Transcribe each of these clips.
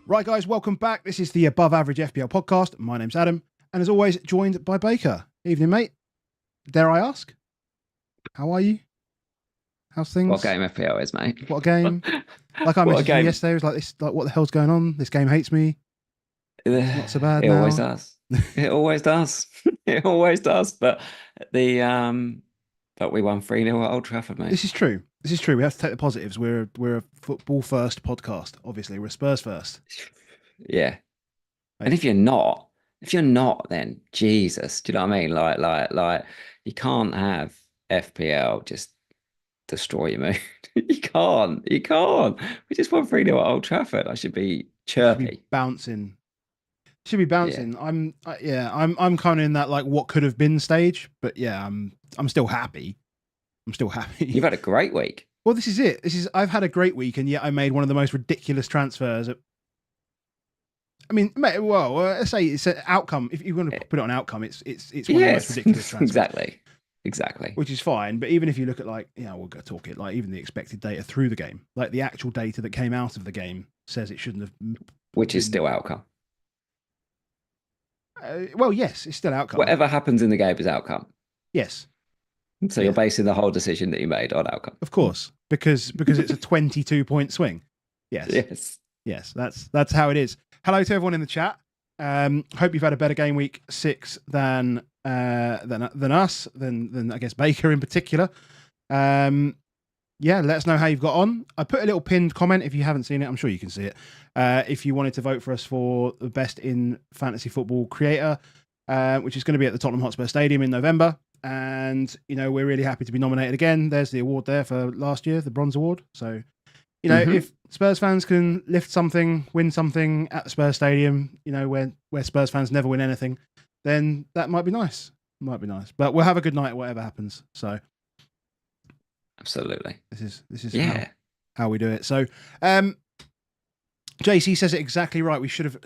Right, guys, welcome back. This is the Above Average FPL podcast. My name's Adam, and as always, joined by Baker. Evening, mate. Dare I ask? How are you? How's things? What game FPL is, mate? What a game. Like I What a messaged you game. yesterday, it was like this, like, what the hell's going on? This game hates me. It's not so bad It now. always does. It always does. It always does. But but we won 3-0 at Old Trafford, mate. This is true. This is true. We have to take the positives. We're a football first podcast. Obviously, we're Spurs first. Yeah. And if you're not, then Jesus, do you know what I mean? Like you can't have FPL just destroy your mood. You can't. We just won 3-0 at Old Trafford. I should be chirpy. Should be bouncing. Yeah. I'm kind of in that like what could have been stage, but yeah, I'm still happy. You've had a great week. Well, this is it. I've had a great week, and yet I made one of the most ridiculous transfers. I mean, well, let's say it's an outcome. If you want to put it on outcome, it's one of the most ridiculous transfers. Exactly. Which is fine, but even if you look at we'll go talk it, like even the expected data through the game, like the actual data that came out of the game says it shouldn't have. Which is still outcome. Well, yes, it's still outcome. Whatever happens in the game is outcome. Yes. So you're basing the whole decision that you made on outcome. Of course, because it's a 22-point swing. Yes. That's how it is. Hello to everyone in the chat. Hope you've had a better game week 6 than us, than I guess Baker in particular. Yeah, let us know how you've got on. I put a little pinned comment if you haven't seen it. I'm sure you can see it. If you wanted to vote for us for the best in fantasy football creator, which is going to be at the Tottenham Hotspur Stadium in November. And, we're really happy to be nominated again. There's the award there for last year, the Bronze Award. So, if Spurs fans can lift something, win something at the Spurs Stadium, where Spurs fans never win anything, then that might be nice. But we'll have a good night whatever happens. So, absolutely. This is how we do it. So, JC says it exactly right. We should have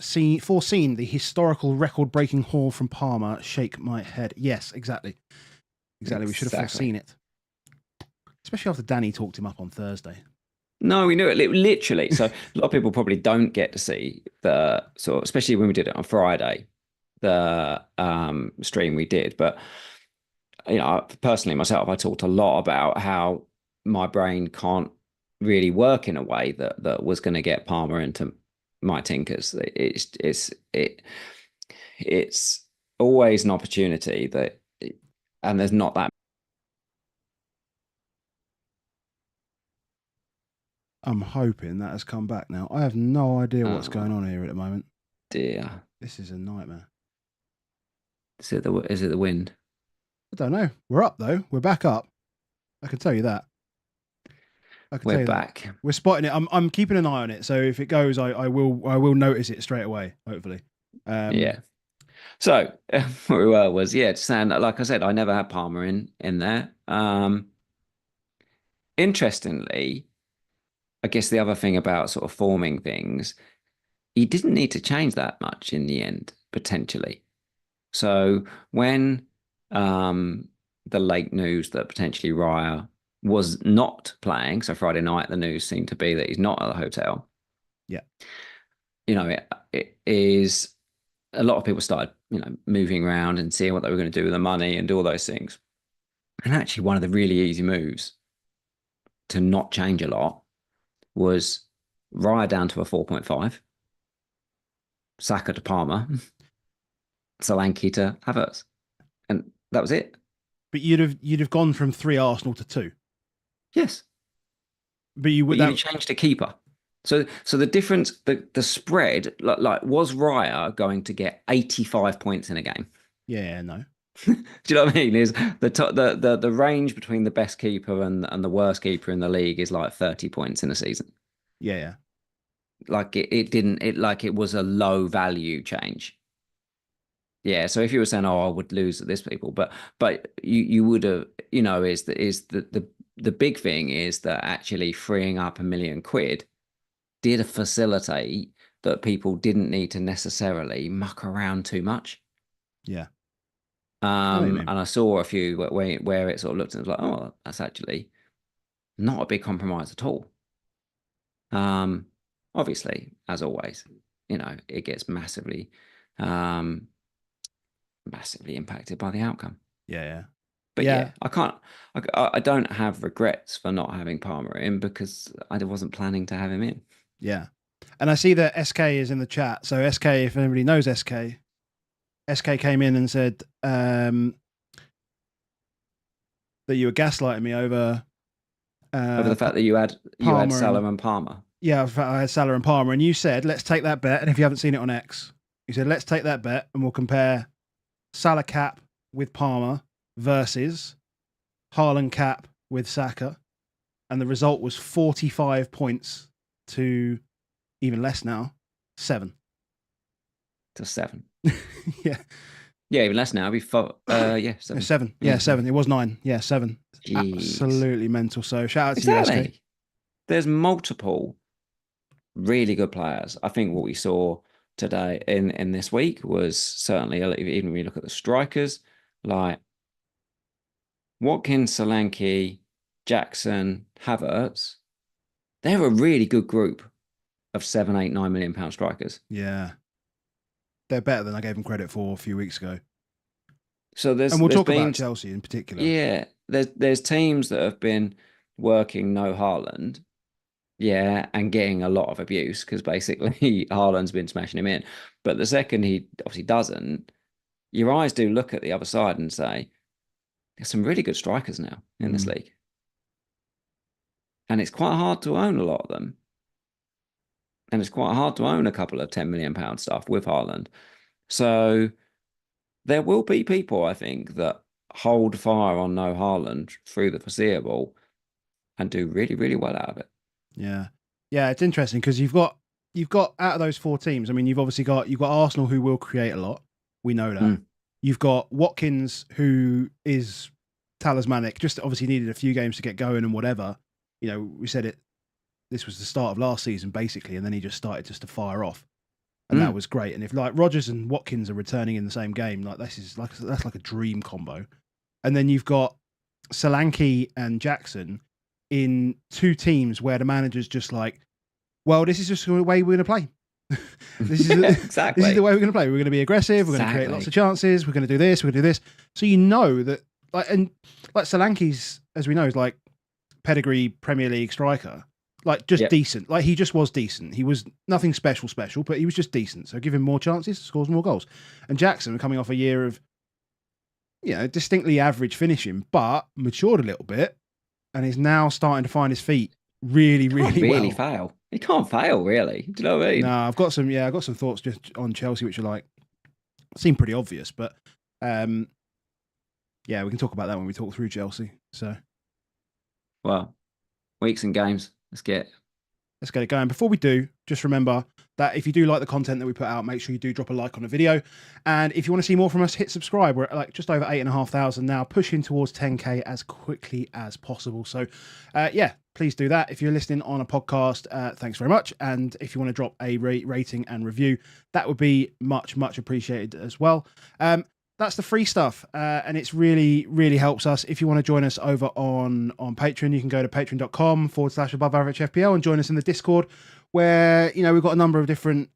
foreseen the historical record-breaking haul from Parma. Shake my head. Yes, exactly. We should have foreseen it. Especially after Danny talked him up on Thursday. No, we knew it literally. So a lot of people probably don't get to see the sort, especially when we did it on Friday, the stream we did. But personally myself, I talked a lot about how my brain can't really work in a way that was going to get Palmer into my tinkers. It's always an opportunity and there's not that. I'm hoping that has come back now. I have no idea what's going on here at the moment. Dear, this is a nightmare. Is it the wind? I don't know. We're up though. We're back up. I can tell you that. We're back. We're spotting it. I'm keeping an eye on it. So if it goes, I will notice it straight away. Hopefully. Yeah. So where we were was just saying that, like I said, I never had Palmer in there. Interestingly, I guess the other thing about sort of forming things, he didn't need to change that much in the end, potentially. So when the late news that potentially Raya was not playing, so Friday night the news seemed to be that he's not at the hotel. Yeah. It is a lot of people started, moving around and seeing what they were going to do with the money and do all those things. And actually one of the really easy moves to not change a lot was Raya down to a 4.5, Saka to Palmer, Solanke to Havertz. And that was it. But you'd have gone from 3 Arsenal to 2. Yes. But you would have changed a keeper. So the difference, the spread, like was Raya going to get 85 points in a game? Yeah, no. Do you know what I mean? Is the range between the best keeper and the worst keeper in the league is like 30 points in a season. Yeah. Like it was a low value change. Yeah, so if you were saying, "Oh, I would lose at this people," but you would have, is the big thing is that actually freeing up £1 million did facilitate that people didn't need to necessarily muck around too much. Yeah. And I saw a few where it sort of looked and was like, oh, that's actually not a big compromise at all. Obviously, as always, it gets massively impacted by the outcome. Yeah. But yeah, I don't have regrets for not having Palmer in, because I wasn't planning to have him in. Yeah. And I see that SK is in the chat. So SK, if anybody knows SK came in and said that you were gaslighting me over the fact that you had Salah and Palmer. Yeah, I had Salah and Palmer, and you said, let's take that bet. And if you haven't seen it on X, you said, let's take that bet and we'll compare Salah cap with Palmer versus Haaland cap with Saka. And the result was 45 points to even less now, 7. To 7. Yeah. Yeah, even less now. It'd be 7. 7. Yeah, 7. It was 9. Yeah, 7. Jeez. Absolutely mental. So shout out to you, SK. There's multiple really good players. I think what we saw today in this week was certainly, even when you look at the strikers, like Watkins, Solanke, Jackson, Havertz, they're a really good group of 7, 8, 9 million pound strikers. Yeah. They're better than I gave them credit for a few weeks ago. So we'll talk about Chelsea in particular. Yeah. There's teams that have been working no Haaland. Yeah, and getting a lot of abuse, because basically Haaland's been smashing him in. But the second he obviously doesn't, your eyes do look at the other side and say, there's some really good strikers now in this league. And it's quite hard to own a lot of them. And it's quite hard to own a couple of £10 million stuff with Haaland. So there will be people, I think, that hold fire on no Haaland through the foreseeable and do really, really well out of it. Yeah. Yeah, it's interesting because you've got out of those 4 teams, I mean, you've got Arsenal, who will create a lot. We know that. You've got Watkins, who is talismanic, just obviously needed a few games to get going and whatever. We said it, this was the start of last season, basically, and then he just started to fire off. And that was great. And if like Rodgers and Watkins are returning in the same game, like that's like a dream combo. And then you've got Solanke and Jackson in 2 teams where the manager's just like, well, this is just the way we're going to play. Exactly. This is the way we're going to play. We're going to be aggressive. We're going to create lots of chances. We're going to do this. We're going to do this. So that, like Solanke's, as we know, is like pedigree Premier League striker, like just decent. Like he just was decent. He was nothing special, but he was just decent. So give him more chances, scores more goals. And Jackson, coming off a year of, distinctly average finishing, but matured a little bit. And he's now starting to find his feet really, really well. Really fail. He can't fail, really. Do you know what I mean? No, I've got some thoughts just on Chelsea, which are like, seem pretty obvious, but we can talk about that when we talk through Chelsea. So, well, weeks and games. Let's get it going. Before we do, just remember that if you do like the content that we put out, make sure you do drop a like on the video. And if you want to see more from us, hit subscribe. We're at like just over 8,500 now, pushing towards 10K as quickly as possible. So, please do that. If you're listening on a podcast, thanks very much. And if you want to drop a rating and review, that would be much, much appreciated as well. That's the free stuff, and it's really, really helps us. If you want to join us over on Patreon, you can go to patreon.com/AboveAverageFPL and join us in the Discord, where we've got a number of different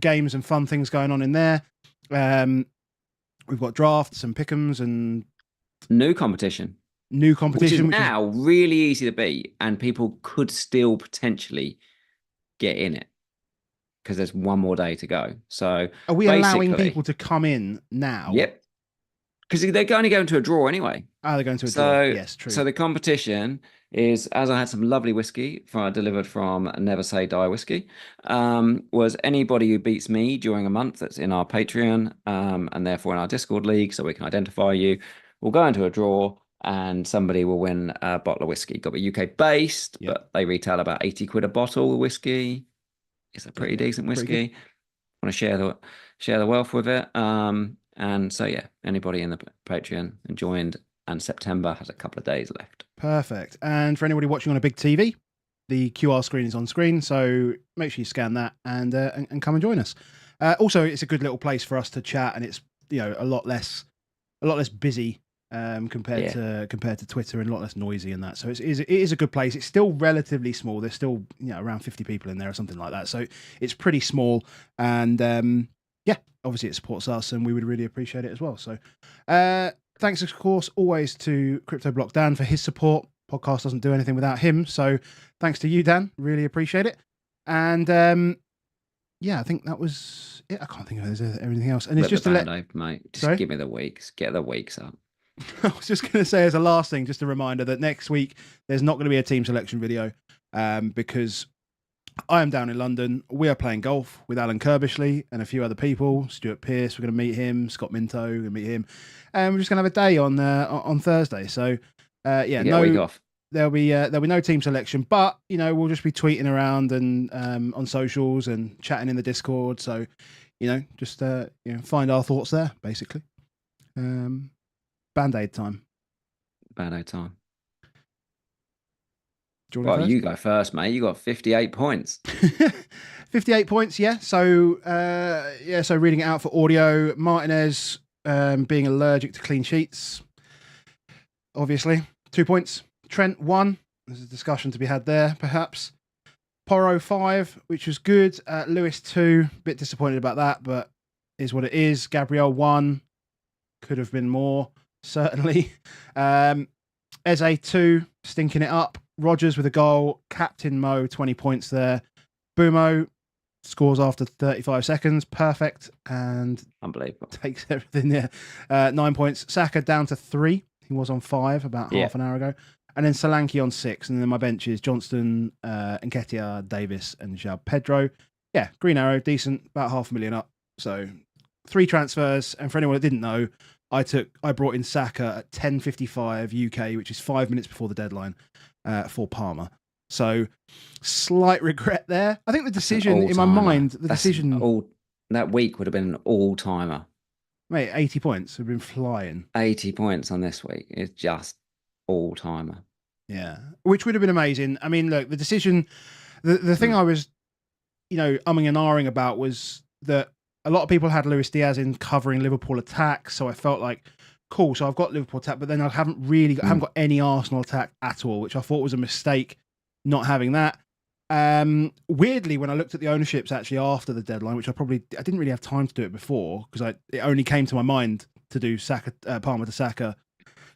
games and fun things going on in there. We've got drafts and pick'ems and new competition, which is now really easy to beat, and people could still potentially get in it, because there's one more day to go. So are we allowing people to come in now? Yep. Because they're only going to a draw anyway. Oh, they're going to a draw. Yes, true. So the competition is, as I had some lovely whiskey delivered from Never Say Die Whiskey, was anybody who beats me during a month that's in our Patreon and therefore in our Discord league, so we can identify you, will go into a draw, and somebody will win a bottle of whiskey. Got to be UK based, but they retail about 80 quid a bottle of whiskey. It's a pretty decent whiskey. Want to share the wealth with it. And so anybody in the Patreon joined, and September has a couple of days left. Perfect. And for anybody watching on a big TV, the QR screen is on screen, so make sure you scan that and come and join us. Also, it's a good little place for us to chat, and it's a lot less busy compared to Twitter, and a lot less noisy and that. So it is a good place. It's still relatively small. There's still around 50 people in there or something like that. So it's pretty small, and obviously it supports us, and we would really appreciate it as well. So thanks, of course, always to Crypto Block Dan for his support. Podcast doesn't do anything without him. So thanks to you, Dan. Really appreciate it. And I think that was it. I can't think of anything else. And it's just to let mate. Just give me the weeks. Get the weeks up. I was just going to say as a last thing, just a reminder that next week there's not going to be a team selection video because I am down in London. We are playing golf with Alan Kirbishley and a few other people. Stuart Pearce, we're going to meet him. Scott Minto, we're going to meet him. And we're just going to have a day on Thursday. So no week off. There'll be no team selection, but we'll just be tweeting around and on socials and chatting in the Discord. So just find our thoughts there, basically. Band-Aid time. Band-Aid time. You go first, mate. You got 58 points. 58 points, yeah. So so reading it out for audio, Martinez being allergic to clean sheets, obviously. 2 points. Trent 1. There's a discussion to be had there, perhaps. Porro 5, which was good. Lewis 2. Bit disappointed about that, but is what it is. Gabriel 1. Could have been more, certainly. Eze 2. Stinking it up. Rogers with a goal. Captain Mo, 20 points there. Bumo scores after 35 seconds. Perfect. And unbelievable. Takes everything there. 9 points. Saka down to 3. He was on 5 about half an hour ago. And then Solanke on 6. And then my bench is Johnston, Nketiah, Davis, and João Pedro. Yeah, Green Arrow, decent. About 500,000 up. So 3 transfers. And for anyone that didn't know, I brought in Saka at 10:55 UK, which is 5 minutes before the deadline for Palmer. So slight regret there. I think the decision in my mind, that week would have been an all-timer. Mate, 80 points would have been flying. 80 points on this week. It's just all-timer. Yeah, which would have been amazing. I mean, look, the decision, the thing I was, umming and ahhing about was that a lot of people had Luis Diaz in covering Liverpool attack, so I felt like, cool, so I've got Liverpool attack, but then I haven't got any Arsenal attack at all, which I thought was a mistake not having that. Weirdly, when I looked at the ownerships actually after the deadline, which I didn't really have time to do it before because it only came to my mind to do Palmer to Saka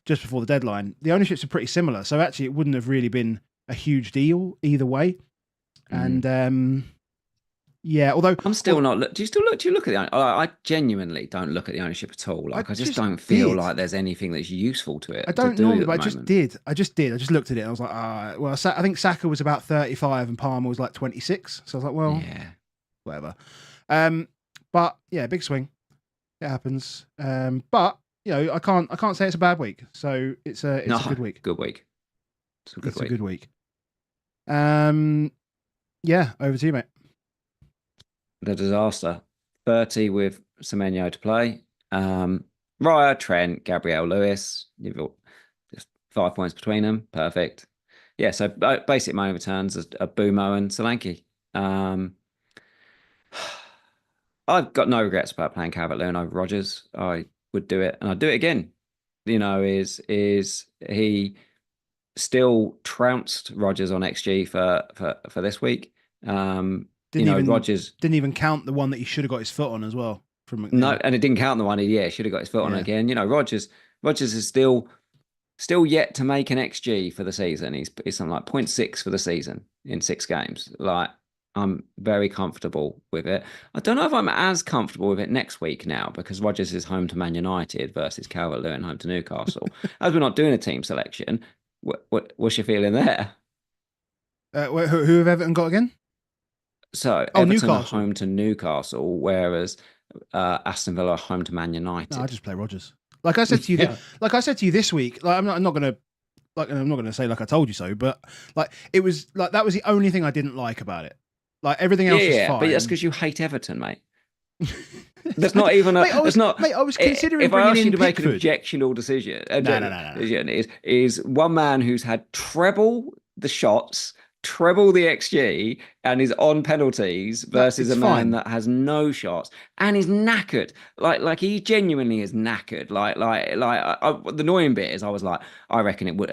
just before the deadline. The ownerships are pretty similar, so actually it wouldn't have really been a huge deal either way. And although I'm still not. Do you look at the? I genuinely don't look at the ownership at all. Like I just don't feel like there's anything that's useful to it. I don't know, but I just did. I just looked at it and I was like, well, I think Saka was about 35 and Palmer was like 26. So I was like, well, whatever. But yeah, big swing. It happens. But I can't say it's a bad week. So it's a good week. Good week. It's a good week. Yeah, over to you, mate. The disaster. 30 with Semenyo to play. Raya, Trent, Gabriel, Lewis. You've got just 5 points between them. Perfect. Yeah, so basic main returns are Bumo and Solanke. I've got no regrets about playing Calvert-Lewin over Rogers. I would do it, and I'd do it again. Is he still trounced Rogers on XG for this week? Rogers didn't even count the one that he should have got his foot on as well. No, and it didn't count the one he should have got his foot on again. Rogers is still yet to make an XG for the season. He's something like 0.6 for the season in 6 games. Like, I'm very comfortable with it. I don't know if I'm as comfortable with it next week now because Rogers is home to Man United versus Calvert-Lewin home to Newcastle. As we're not doing a team selection, what's your feeling there? Who have Everton got again? So Everton are home to Newcastle, whereas Aston Villa are home to Man United. No, I just play Rogers. Like I said to you, this week. Like I'm not gonna say like I told you so, but like it was like that was the only thing I didn't like about it. Like everything else is fine. But that's because you hate Everton, mate. That's not even a. Mate, I was considering. If I asked you to make an objectional decision, no. is one man who's had treble the shots treble the XG and is on penalties versus it's a man fine. that has no shots and is knackered. Like he genuinely is knackered. The annoying bit is I was like, I reckon it would.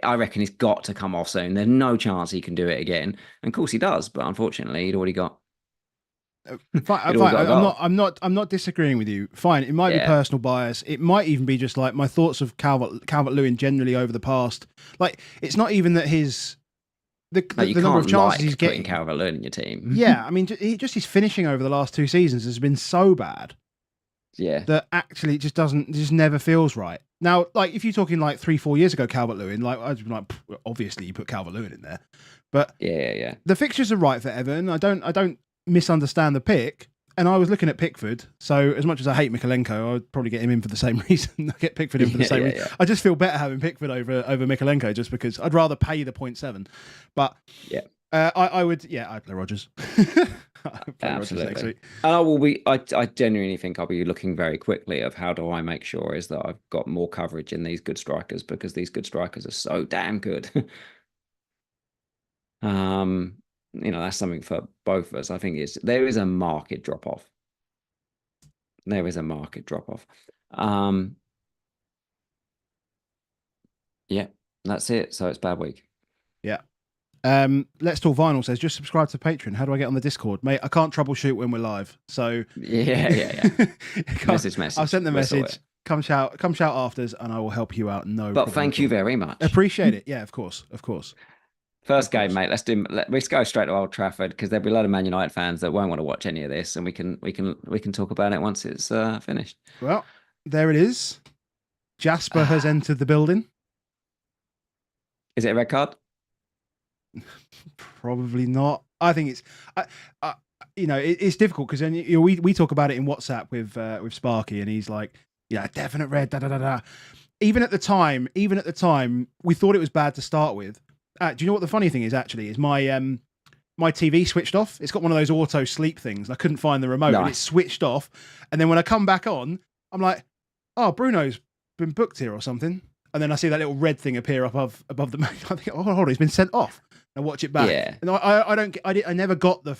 I reckon he's got to come off soon. There's no chance he can do it again. And of course he does, but unfortunately he'd already got. Fine, He'd already got a goal. I'm not disagreeing with you. Fine, it might be Yeah. personal bias. It might even be just like my thoughts of Calvert-Lewin generally over the past. Like, it's not even that the number of chances he's getting. Calvert-Lewin in your team. Yeah, I mean, just his finishing over the last 2 seasons has been so bad. Yeah. That actually it just never feels right. Now, like if you're talking like 3-4 years ago, Calvert-Lewin, like I'd be like, obviously you put Calvert-Lewin in there, but yeah. The fixtures are right for Everton. I don't misunderstand the pick. And I was looking at Pickford, so as much as I hate Mikalenko, I would probably get him in for the same reason. I get Pickford in for the same reason. Yeah. I just feel better having Pickford over Mikalenko just because I'd rather pay the 0.7. But yeah, I'd play Rodgers. Absolutely. Next week. And I genuinely think I'll be looking very quickly of how do I make sure is that I've got more coverage in these good strikers because these good strikers are so damn good. That's something for both of us. I think there is a market drop off. There is a market drop off. Yeah, that's it. So it's bad week. Yeah. Let's Talk Vinyl says, just subscribe to Patreon. How do I get on the Discord? Mate, I can't troubleshoot when we're live. So yeah. Message. I've sent the message. Come shout afters and I will help you out. But thank you very much. Appreciate it. Yeah, of course. First game, mate. Let's go straight to Old Trafford because there'll be a lot of Man United fans that won't want to watch any of this, and we can talk about it once it's finished. Well, there it is. Jasper has entered the building. Is it a red card? Probably not. I think it's, it's difficult because then we talk about it in WhatsApp with Sparky, and he's like, yeah, definite red. Da da da da. Even at the time, we thought it was bad to start with. Do you know what the funny thing is? Actually, is my TV switched off. It's got one of those auto sleep things. I couldn't find the remote, and it switched off. And then when I come back on, I'm like, "Oh, Bruno's been booked here or something." And then I see that little red thing appear above the main. I think, "Oh, hold on, he's been sent off." I watch it back. Yeah. And I never got the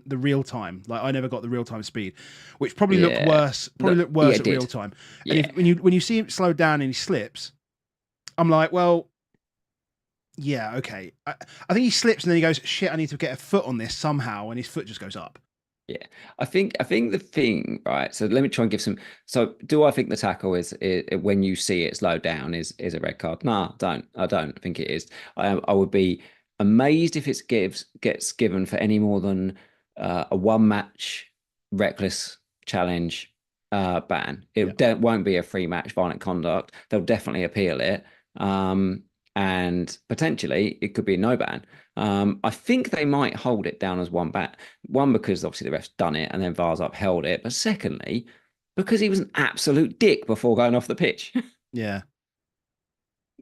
real time. Like I never got the real time speed, which probably looked worse. Looked worse at real time. Yeah. And when you see him slow down and he slips, I'm like, well. Yeah, okay. I think he slips and then he goes, shit, I need to get a foot on this somehow, and his foot just goes up. Yeah. I think the thing, right, so let me try and give some... So do I think the tackle is when you see it slow down is a red card? No, I don't think it is. I would be amazed if it gets given for any more than a one-match reckless challenge ban. It won't be a free match violent conduct. They'll definitely appeal it. And potentially it could be a no ban. I think they might hold it down as one ban. One, because obviously the ref's done it and then VAR's upheld it. But secondly, because he was an absolute dick before going off the pitch. Yeah.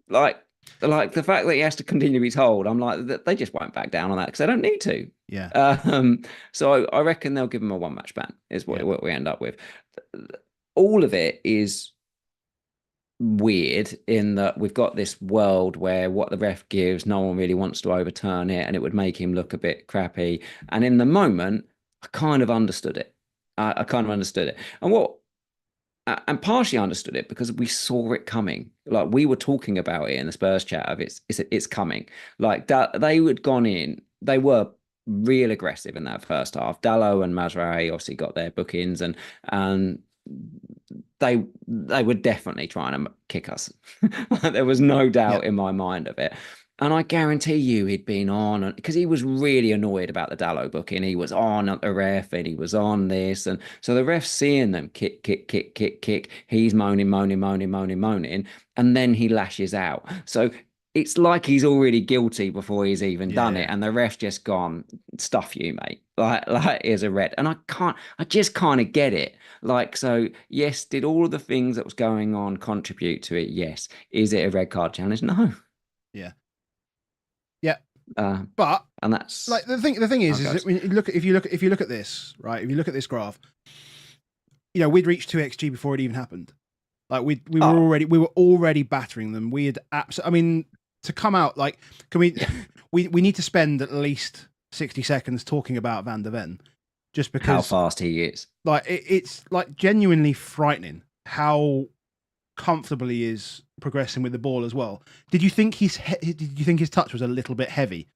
Like the fact that he has to continue to be told, I'm like, they just won't back down on that because they don't need to. Yeah. So I reckon they'll give him a one match ban is what we end up with. All of it is weird in that we've got this world where what the ref gives, no one really wants to overturn it, and it would make him look a bit crappy. And in the moment, I kind of understood it. And partially understood it because we saw it coming. Like we were talking about it in the Spurs chat of it's coming. Like that they had gone in, they were real aggressive in that first half. Dalot and Mazraoui obviously got their bookings and they were definitely trying to kick us. There was no doubt in my mind of it. And I guarantee you he'd been on, because he was really annoyed about the Dalot booking. He was on at the ref and he was on this. And so the ref's seeing them kick. He's moaning. And then he lashes out. So it's like he's already guilty before he's even done it. And the ref's just gone, stuff you, mate. Like here's a red. And I just kind of get it. Like, so yes, did all of the things that was going on contribute to it? Yes. Is it a red card challenge? No. Yeah. But and that's like the thing is that when if you look at this, right? If you look at this graph, we'd reached 2xG before it even happened. Like we were already battering them. We had I mean, to come out like, can we? we need to spend at least 60 seconds talking about Van der Ven, just because how fast he is. Like it's like genuinely frightening how comfortable he is progressing with the ball as well. Did you think his touch was a little bit heavy?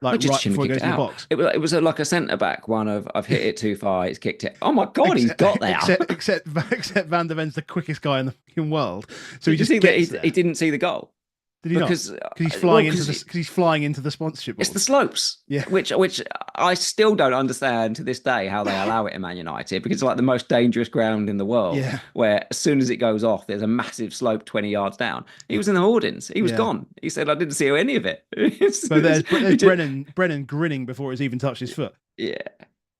Like right before he goes to the box. It was like a centre back one of I've hit it too far, it's kicked it. Oh my god, he's got there. Except Van der Ven's the quickest guy in the fucking world. So he didn't see the goal. Did he because, not? Because he's flying into the sponsorship. It's the slopes, which I still don't understand to this day how they allow it in Man United, because it's like the most dangerous ground in the world. Yeah. Where as soon as it goes off, there's a massive slope 20 yards down. He was in the hoardings. He was gone. He said, "I didn't see any of it." So there's Brennan grinning before it's even touched his foot. Yeah,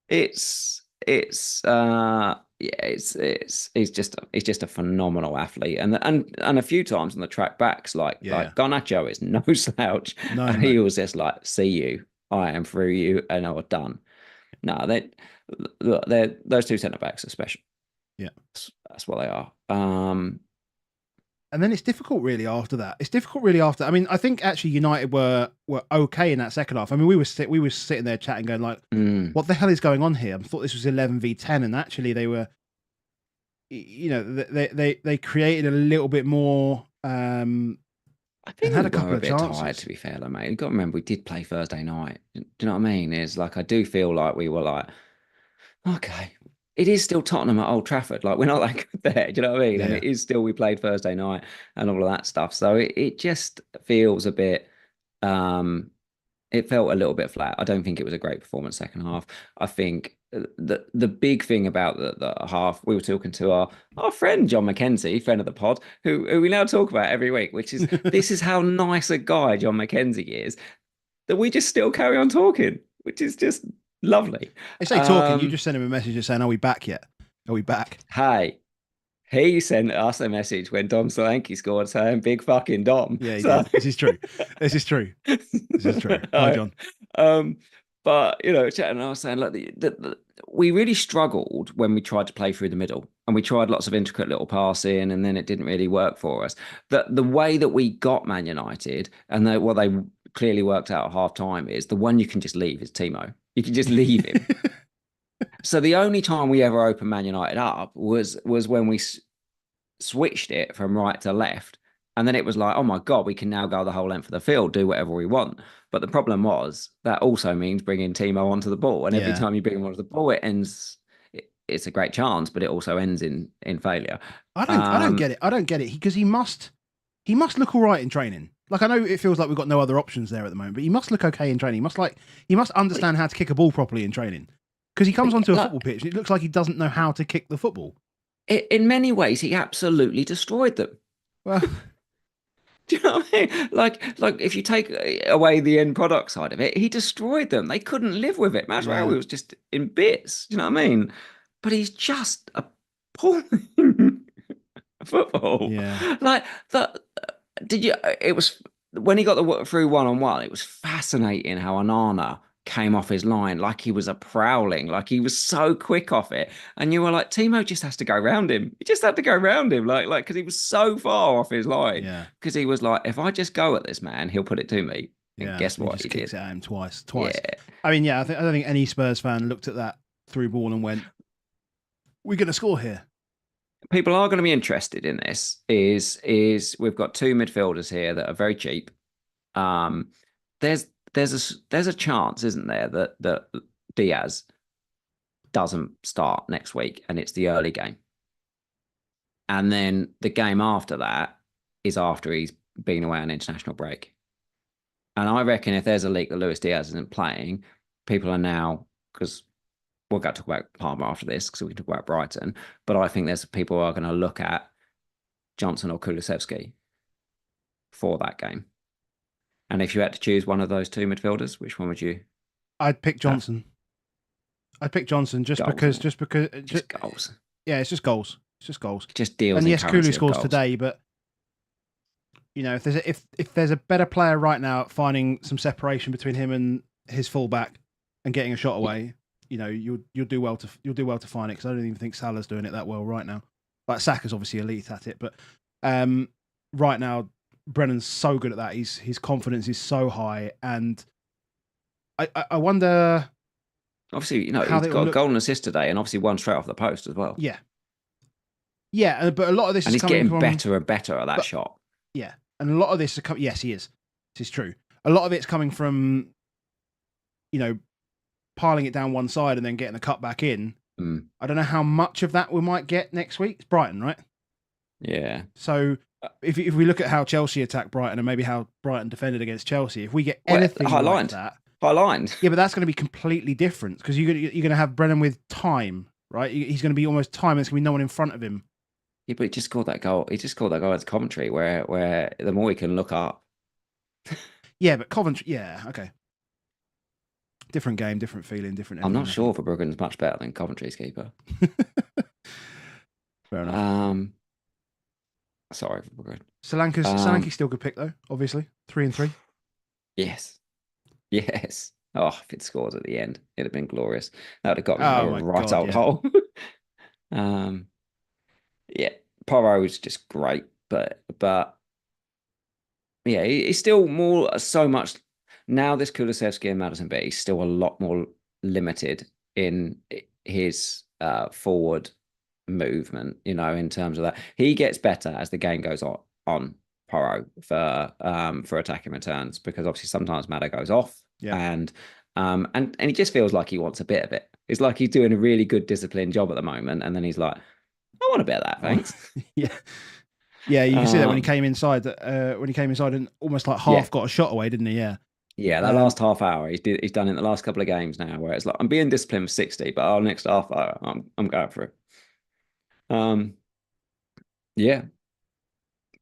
it's just a phenomenal athlete, and a few times on the track backs, like Garnacho is no slouch, and he was just like, "See you, I am through you, and I'm done." No, they're those two centre backs are special. Yeah, that's what they are. And then it's difficult really after that. I mean, I think actually United were okay in that second half. I mean, we were sitting there chatting, going like, "What the hell is going on here?" I thought this was 11v10, and actually they were, they created a little bit more. I think had a couple of chances. Tired, to be fair, though, mate. You've got to remember we did play Thursday night. Do you know what I mean? It's like I do feel like we were like, okay. It is still Tottenham at Old Trafford. Like, we're not that good there. Do you know what I mean? Yeah. And it is still, we played Thursday night and all of that stuff. So it just feels a bit, it felt a little bit flat. I don't think it was a great performance second half. I think the big thing about the half, we were talking to our friend, John McKenzie, friend of the pod, who we now talk about every week, which is, this is how nice a guy John McKenzie is, that we just still carry on talking, which is just lovely. I say talking, you just send him a message saying, "Are we back yet? Are we back?" Hey, he sent us a message when Dom Solanke scored saying, "Big fucking Dom." Yeah, he did. This is true. This is true. Hi, John. But chatting, I was saying, look, we really struggled when we tried to play through the middle, and we tried lots of intricate little passing, and then it didn't really work for us. The way that we got Man United, and what they clearly worked out at half time, is the one you can just leave is Timo. You can just leave him. So the only time we ever opened Man United up was when we switched it from right to left. And then it was like, oh my God, we can now go the whole length of the field, do whatever we want. But the problem was that also means bringing Timo onto the ball. And every time you bring him onto the ball, it's a great chance, but it also ends in failure. I don't get it. I don't get it, because he must look all right in training. Like, I know it feels like we've got no other options there at the moment, but he must look okay in training. He must understand how to kick a ball properly in training, because he comes onto a football pitch and it looks like he doesn't know how to kick the football. In many ways, he absolutely destroyed them. Well, do you know what I mean? Like if you take away the end product side of it, he destroyed them. They couldn't live with it. Mazraoui was just in bits. Do you know what I mean? But he's just appalling football. Yeah. Like that. It was when he got through 1-on-1, it was fascinating how Onana came off his line like he was a prowling, like he was so quick off it. And you were like, Timo just has to go round him. He just had to go round him, like because he was so far off his line. Yeah. Because he was like, if I just go at this man, he'll put it to me. And yeah. Guess what? He did. Kicks it at him twice. Yeah. I mean, I don't think any Spurs fan looked at that through ball and went, "We're going to score here." People are going to be interested in this. Is we've got two midfielders here that are very cheap. There's a chance, isn't there, that Diaz doesn't start next week, and it's the early game, and then the game after that is after he's been away on international break. And I reckon if there's a leak that Luis Diaz isn't playing, people are now, because we'll go talk about Palmer after this, because we can talk about Brighton. But I think there's people who are going to look at Johnson or Kulusevski for that game. And if you had to choose one of those two midfielders, which one would you? I'd pick Johnson. I'd pick Johnson just because goals. Yeah, it's just goals. It's just goals. Just deals. And yes, Kulu scores today, but if there's a better player right now at finding some separation between him and his fullback and getting a shot away. You'll do well to find it, because I don't even think Salah's doing it that well right now. Like, Saka's obviously elite at it, but right now Brennan's so good at that. His confidence is so high, and I wonder. Obviously, how he's they will got a look. goal and assist today, and obviously one straight off the post as well. Yeah, yeah, but a lot of this And is he's coming getting from better and better at that but, shot. yeah, and a lot of this is yes, he is. This is true. A lot of it's coming from, piling it down one side and then getting the cut back in. I don't know how much of that we might get next week. It's Brighton, right? Yeah. So if we look at how Chelsea attacked Brighton and maybe how Brighton defended against Chelsea, if we get anything like that, high lined. Yeah, but that's going to be completely different because you're going to have Brennan with time, right? He's going to be almost time. There's going to be no one in front of him. Yeah, but he just scored that goal. He just scored that goal as commentary, where the more he can look up. Yeah, but Coventry, yeah, okay. Different game, different feeling, different. I'm not sure if Verbruggen's much better than Coventry's keeper. Fair enough. Sorry, Verbruggen. Solanke's still a good pick though. Obviously, 3-3. Yes. Oh, if it scores at the end, it'd have been glorious. That would have got me a right old hole. Yeah, Porro is just great, but yeah, he's still so much now. This Kulusevski and Madison, but he's still a lot more limited in his forward movement. In terms of that, he gets better as the game goes on. Porro for attacking returns, because obviously sometimes Madder goes off, and he just feels like he wants a bit of it. It's like he's doing a really good disciplined job at the moment, and then he's like, I want a bit of that, thanks. Yeah, you can see that when he came inside. And almost like half got a shot away, didn't he? Yeah, that last half hour, he's done it in the last couple of games now, where it's like, I'm being disciplined for 60, but our next half hour, I'm going for it. Yeah.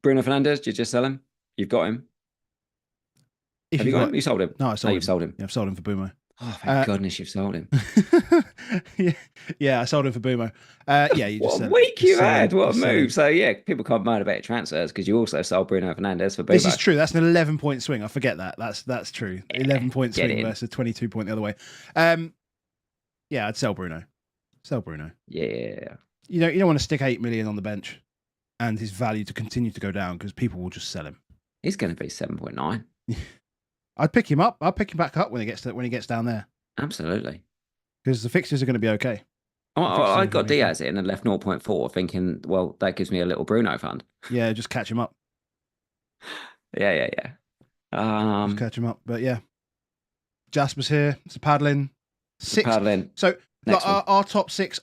Bruno Fernandes, did you just sell him? You've got him. Have you got him? You sold him? No, I sold him. You've sold him. Yeah, I've sold him for Bumo. Oh, thank goodness you've sold him. Yeah, I sold him for Bumo. Yeah, you just what a week you had. What a move. So, yeah, people can't mind about your transfers because you also sold Bruno Fernandes for Bumo. This is true. That's an 11-point swing. I forget that. That's true. 11-point swing versus 22-point the other way. Yeah, I'd sell Bruno. Yeah. You don't want to stick 8 million on the bench and his value to continue to go down because people will just sell him. He's going to be 7.9. I'd pick him up. I'll pick him back up when he gets down there. Absolutely. Because the fixtures are going to be okay. I got Diaz in and left 0.4 thinking, well, that gives me a little Bruno fund. Yeah, just catch him up. Yeah. Just catch him up. But yeah. Jasper's here. It's a paddling. 6. Paddling. So like our top six,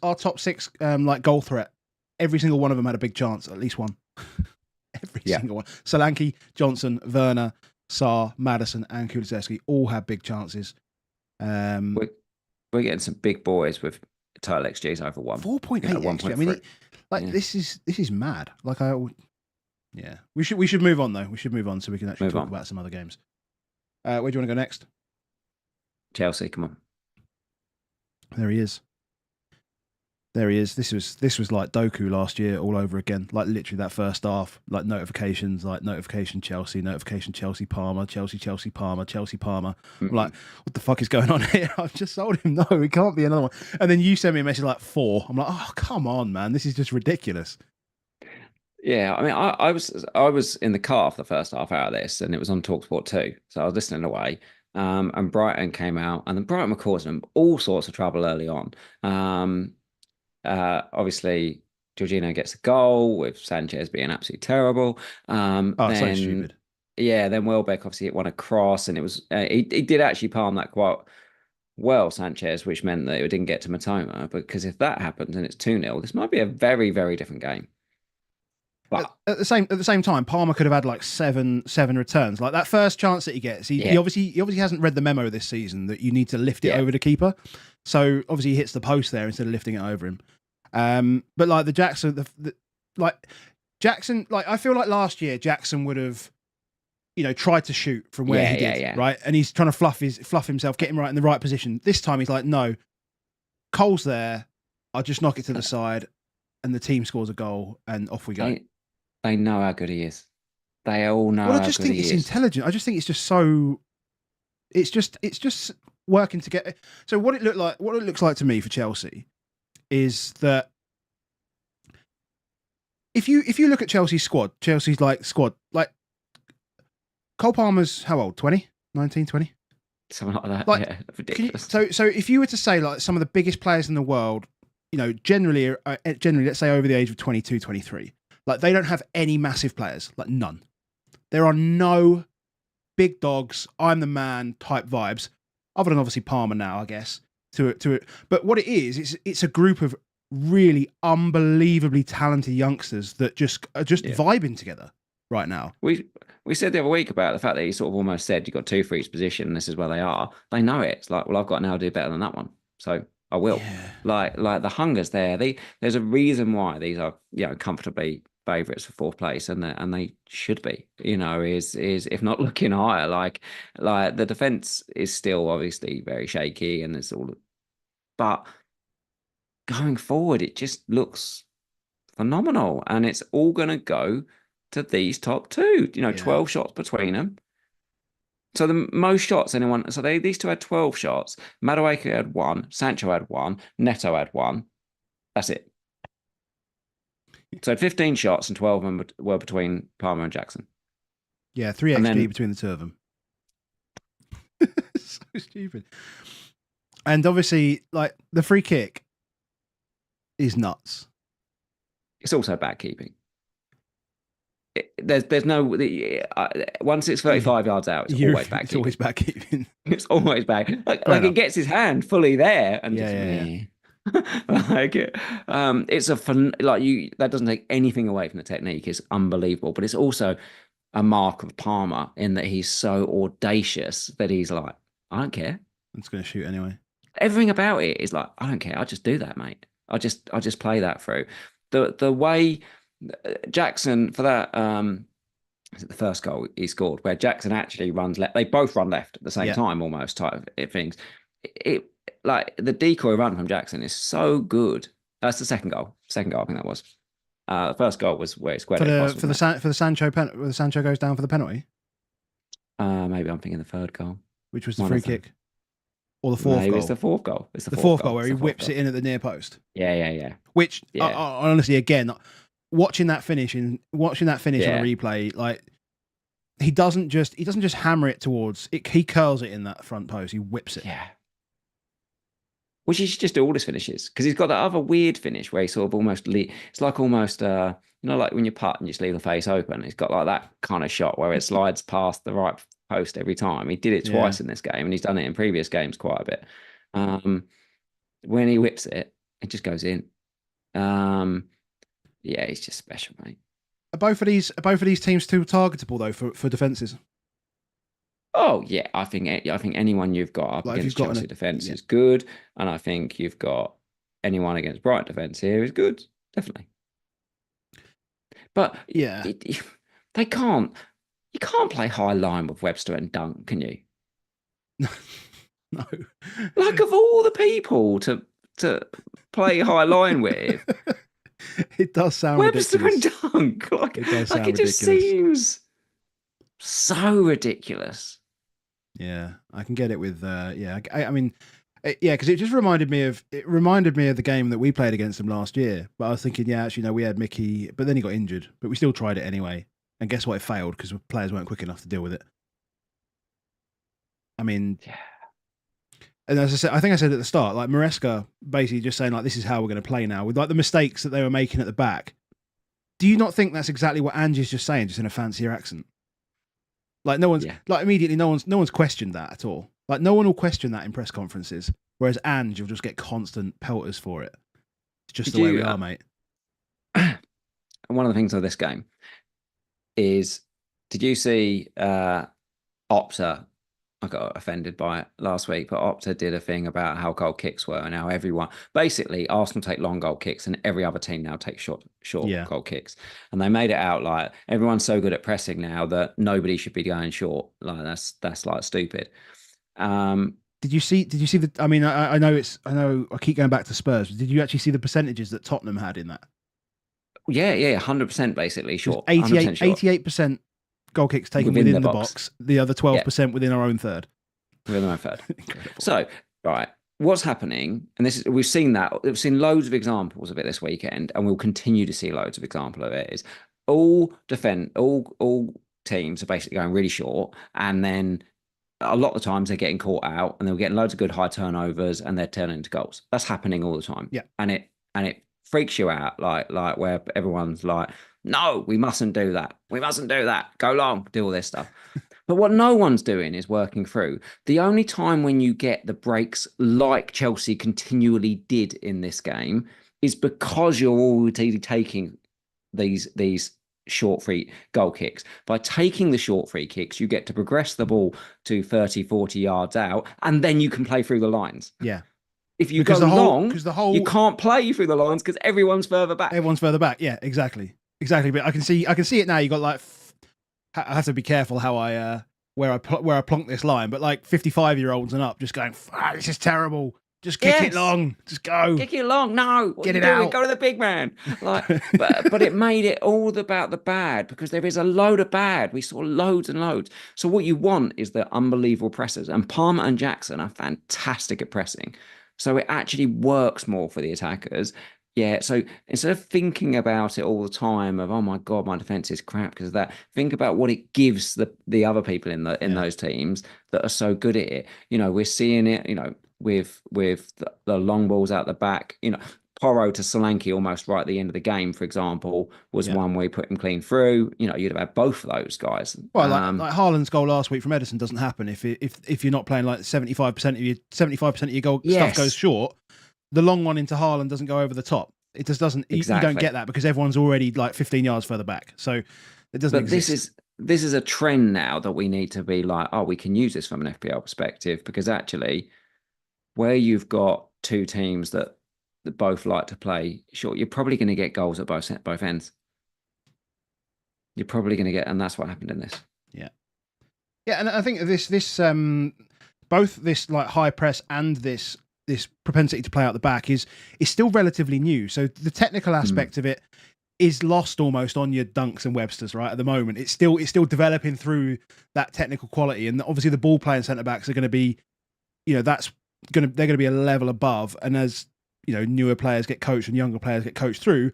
like goal threat, every single one of them had a big chance, at least one. Every single one. Solanke, Johnson, Werner, Sarr, Maddison, and Kulusevski all had big chances. We're getting some big boys with total XGs over 1. 4.8 XG. I mean, this is mad. We should move on though. We should move on so we can actually talk about some other games. Where do you want to go next? Chelsea, come on. There he is. This was like Doku last year all over again. Like literally that first half, like notifications, like notification Chelsea, Palmer, Chelsea, Palmer. Mm-hmm. I'm like, what the fuck is going on here? I've just sold him. No, it can't be another one. And then you send me a message like 4. I'm like, oh, come on, man. This is just ridiculous. Yeah, I mean, I was in the car for the first half hour of this, and it was on TalkSport 2. So I was listening away. And Brighton came out, and then Brighton were causing them all sorts of trouble early on. Obviously, Jorginho gets a goal with Sanchez being absolutely terrible. So stupid. Yeah, then Welbeck obviously hit one across, and it was he did actually palm that quite well, Sanchez, which meant that it didn't get to Matoma. Because if that happens and it's 2-0, this might be a very, very different game. But at the same time, Palmer could have had like seven returns. Like that first chance that he gets, he obviously hasn't read the memo this season that you need to lift it over the keeper. So obviously he hits the post there instead of lifting it over him. But like the Jackson, Jackson, like I feel like last year Jackson would have, tried to shoot from where he did, right? And he's trying to fluff himself, get him right in the right position. This time he's like, no, Cole's there. I'll just knock it to the side, and the team scores a goal, and off we go. They know how good he is. They all know. Well, I just think it's intelligent. I just think it's just so. It's just working together. So what it looks like to me for Chelsea is that if you look at Chelsea's squad, like Cole Palmer's how old? 20? 19, 20? Something like that. Like, Yeah, ridiculous. so if you were to say like some of the biggest players in the world, generally, let's say over the age of 22, 23, like they don't have any massive players, like none. There are no big dogs, I'm the man type vibes, other than obviously Palmer now, I guess. To it, but what it is, it's a group of really unbelievably talented youngsters that just are vibing together right now. We said the other week about the fact that he sort of almost said you got two for each position, and this is where they are. They know it. It's like, well, I've got now to do better than that one, so I will. Yeah. Like the hunger's there. There's a reason why these are comfortably favourites for fourth place, and they should be. Is if not looking higher. Like the defence is still obviously very shaky, and there's all, but going forward, it just looks phenomenal, and it's all going to go to these top two. 12 shots between them. So the most shots anyone. So these two had 12 shots. Madueke had 1. Sancho had 1. Neto had 1. That's it. So 15 shots and 12 of them were between Palmer and Jackson. Yeah, 3 XG between the two of them. So stupid. And obviously, like the free kick is nuts. It's also bad keeping. There's no once it's 35 yards out, it's always bad keeping. It's always bad keeping. It's always bad. Like it gets his hand fully there, and it's a fun. That doesn't take anything away from the technique. It's unbelievable, but it's also a mark of Palmer in that he's so audacious that he's like, I don't care. I'm just going to shoot anyway. Everything about it is like, I don't care. I'll just do that, mate. I'll just play that through. The way Jackson for that is it the first goal he scored where Jackson actually runs left. They both run left at the same time, almost type of things. It like the decoy run from Jackson is so good. That's the second goal. I think that was. The first goal was where he squared it for the Sancho penalty. Where the Sancho goes down for the penalty. Maybe I'm thinking the third goal, which was the free kick, or the fourth goal. It's the fourth goal. It's the fourth goal where he whips it in at the near post. Yeah. Which honestly, again, watching that finish on a replay, like he doesn't just hammer it towards it. He curls it in that front post. He whips it. Yeah. Which he should just do all his finishes, because he's got that other weird finish where he sort of almost it's like almost like when you putt and you just leave the face open. He's got like that kind of shot where it slides past the right post every time. He did it twice in this game, and he's done it in previous games quite a bit. When he whips it, it just goes in. Yeah, he's just special, mate. Are both of these teams too targetable though for defences? Oh yeah, I think anyone you've got up against Chelsea defence is good, and I think you've got anyone against Brighton defence here is good, definitely. But yeah, they can't. You can't play high line with Webster and Dunk, can you? No. Like of all the people to play high line with, it does sound Webster ridiculous. and Dunk. It just seems so ridiculous. Yeah, I can get it with I mean, because it just reminded me of the game that we played against them last year. But I was thinking, actually, no, we had Mickey, but then he got injured, but we still tried it anyway. And guess what? It failed because players weren't quick enough to deal with it. I mean, and as I said, I think I said at the start, like Maresca basically just saying like, this is how we're going to play now, with like the mistakes that they were making at the back. Do you not think that's exactly what Angie's just saying, just in a fancier accent? Like no one's like immediately no one's questioned that at all. Like no one will question that in press conferences. Whereas Ange, you'll just get constant pelters for it. It's just the way we are, mate. One of the things of this game is, did you see Opta? I got offended by it last week, but Opta did a thing about how goal kicks were and how everyone, basically Arsenal take long goal kicks and every other team now takes short goal kicks. And they made it out like everyone's so good at pressing now that nobody should be going short. Like that's like stupid. Did you see the, I mean, I know I keep going back to Spurs, but did you actually see the percentages that Tottenham had in that? Yeah, 100% basically short. 88% goal kicks taken within the box. The other 12% within our own third. Within our own third. So, right, what's happening? And this is, we've seen loads of examples of it this weekend, and we'll continue to see loads of examples of it. Is all teams are basically going really short, and then a lot of the times they're getting caught out, and they're getting loads of good high turnovers, and they're turning into goals. That's happening all the time. Yeah. And it freaks you out, like where everyone's like, no, we mustn't do that. We mustn't do that. Go long, do all this stuff. But what no one's doing is working through. The only time when you get the breaks like Chelsea continually did in this game is because you're already taking these short free goal kicks. By taking the short free kicks, you get to progress the ball to 30, 40 yards out, and then you can play through the lines. Yeah. If you go long, you whole can't play through the lines because everyone's further back. Everyone's further back. Yeah, exactly. But I can see it now. You got like, I have to be careful how I where I plonk this line, but like 55-year-olds and up just going, this is terrible. Just kick it long. Just go. Kick it long. No. Get it out. Go to the big man. Like, but it made it all about the bad, because there is a load of bad. We saw loads and loads. So what you want is the unbelievable pressers. And Palmer and Jackson are fantastic at pressing. So it actually works more for the attackers. Yeah. So instead of thinking about it all the time of, oh my God, my defense is crap because of that, think about what it gives the other people in those teams that are so good at it. We're seeing it, with the long balls out the back, Porro to Solanke almost right at the end of the game, for example, was one where he put him clean through. You'd have had both of those guys. Well, like Haaland's goal last week from Edison doesn't happen if you're not playing like 75% of your goal stuff goes short. The long one into Haaland doesn't go over the top. It just doesn't. Exactly. You don't get that because everyone's already like 15 yards further back. So it doesn't exist. This is a trend now that we need to be like, we can use this from an FPL perspective, because actually, where you've got two teams that both like to play short, you're probably going to get goals at both ends. You're probably going to get, and that's what happened in this. Yeah, and I think this both this like high press and this propensity to play out the back is still relatively new. So the technical aspect of it is lost almost on your Dunks and Websters right at the moment. It's still developing through that technical quality, and obviously the ball playing centre backs are going to be, they're going to be a level above. And as newer players get coached and younger players get coached through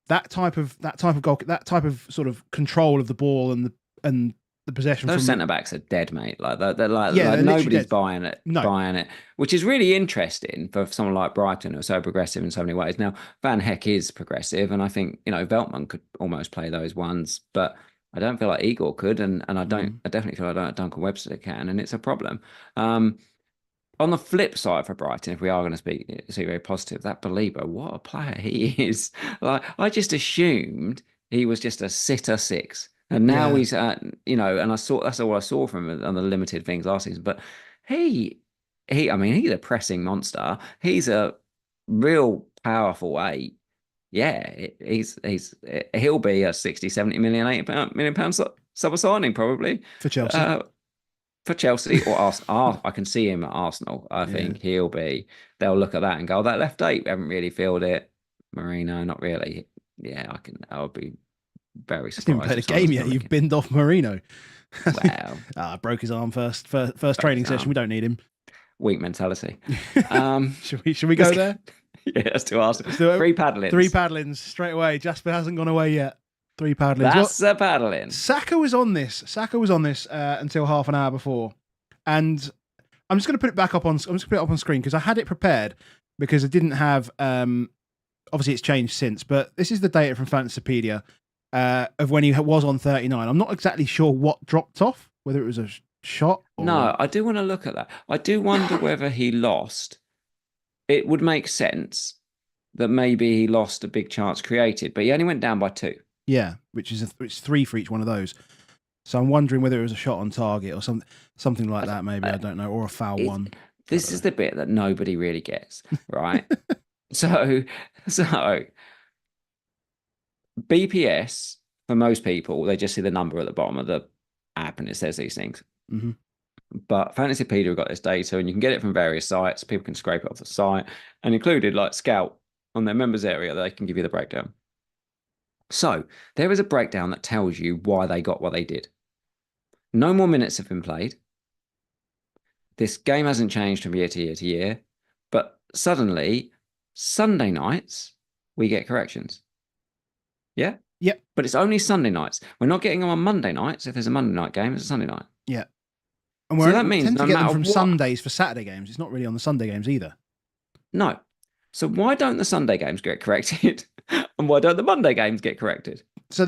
that type of goal, that type of sort of control of the ball and the possession. Those centre backs are dead, mate. They're nobody's buying it, which is really interesting for someone like Brighton, who are so progressive in so many ways. Now, Van Heck is progressive, and I think Veltman could almost play those ones, but I don't feel like Igor could, and I definitely feel like Duncan Webster can, and it's a problem. On the flip side for Brighton, if we are going to speak very positive, that Belieber, what a player he is. Like, I just assumed he was just a sitter six. And now he's and that's all I saw from him on the limited things last season. But he's a pressing monster. He's a real powerful 8. Yeah, he'll be a 60, 70 million, 80 million pound summer signing probably for Chelsea. For Chelsea or Arsenal. I can see him at Arsenal. I think they'll look at that and go, that left 8, haven't really filled it. Marino, not really. Yeah, I would be very surprised. Hasn't even played a game yet. You've binned off Marino. Wow. Broke his arm first training session. We don't need him. Weak mentality. Should we go there? Yeah, let's do Arsenal. 3 paddlings. 3 paddlings straight away. Jasper hasn't gone away yet. 3 paddlings. That's a paddling. Saka was on this until half an hour before, and I'm just going to put it back up on. I'm just going to put it up on screen because I had it prepared because I didn't have. Obviously, it's changed since, but this is the data from Fantasypedia of when he was on 39. I'm not exactly sure what dropped off, whether it was a shot. No, I do want to look at that. I do wonder whether he lost. It would make sense that maybe he lost a big chance created, but he only went down by 2. Yeah, it's 3 for each one of those. So I'm wondering whether it was a shot on target or something like that. Maybe I don't know, or a foul one. This is the bit that nobody really gets, right? so BPS for most people, they just see the number at the bottom of the app and it says these things. Mm-hmm. But Fantasypedia have got this data, and you can get it from various sites. People can scrape it off the site, and included like Scout on their members area, they can give you the breakdown. So there is a breakdown that tells you why they got what they did. No more minutes have been played. This game hasn't changed from year to year to year, but suddenly Sunday nights we get corrections. Yeah, Yep. But it's only Sunday nights. We're not getting them on Monday nights. If there's a Monday night game, it's a Sunday night. Yeah. And So that we means tend no to get them matter from what, Sundays for Saturday games. It's not really on the Sunday games either. no. So why don't the Sunday games get corrected, and why don't the Monday games get corrected? So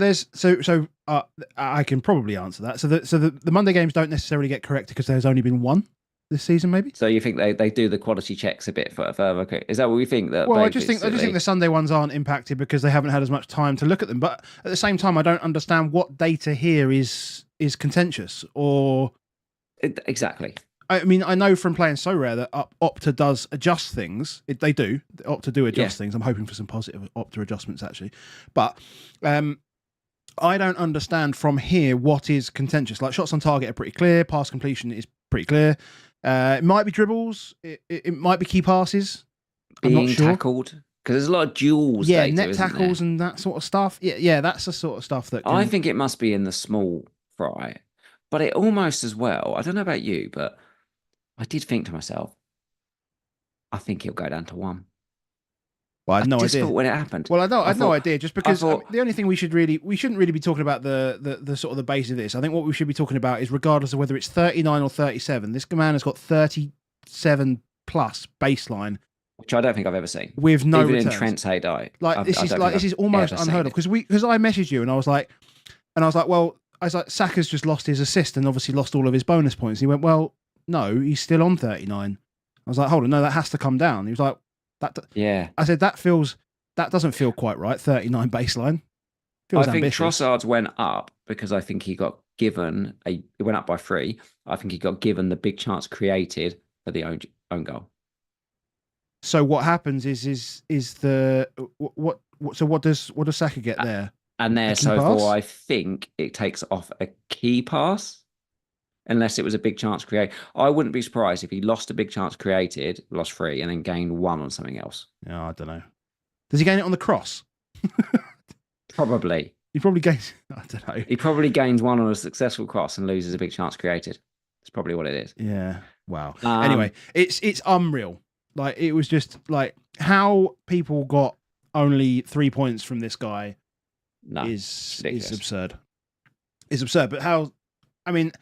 I can probably answer that. So the Monday games don't necessarily get corrected because there's only been one this season, maybe. So you think they do the quality checks a bit further? Okay. Is that what we think? That Well, I just think the Sunday ones aren't impacted because they haven't had as much time to look at them. But at the same time, I don't understand what data here is contentious or exactly. I mean, I know from playing So Rare that Opta does adjust things. They do. Opta do adjust things. I'm hoping for some positive Opta adjustments, actually. But I don't understand from here what is contentious. Like, shots on target are pretty clear. Pass completion is pretty clear. It might be dribbles. It might be key passes. I'm Being not sure. tackled. Because there's a lot of duels. Yeah, data, net tackles and that sort of stuff. Yeah, that's the sort of stuff that I think it must be in the small fry. But it almost as well, I don't know about you, but I did think to myself, I think he'll go down to 1. Well, I had no idea thought when it happened. Well, I had no idea. Just because the only thing we shouldn't really be talking about the sort of the base of this. I think what we should be talking about is regardless of whether it's 39 or 37, this man has got 37 plus baseline, which I don't think I've ever seen with no even returns. In Trent's heyday. This is almost unheard of because I messaged you and I was like, well, Saka's just lost his assist and obviously lost all of his bonus points. He went, well, no, he's still on 39. I was like, hold on, no, that has to come down. He was like, yeah. I said that doesn't feel quite right. 39 baseline. I think Trossard's went up because I think he got given it went up by 3. I think he got given the big chance created for the own goal. So what happens is what does Saka get there? And there, so far, I think it takes off a key pass. Unless it was a big chance created. I wouldn't be surprised if he lost a big chance created, lost 3, and then gained 1 on something else. Yeah, I don't know. Does he gain it on the cross? Probably. He probably gains... I don't know. He probably gains 1 on a successful cross and loses a big chance created. That's probably what it is. Yeah. Wow. Anyway, it's unreal. Like, it was just like how people got only 3 points from this guy is absurd. It's absurd. But how... I mean...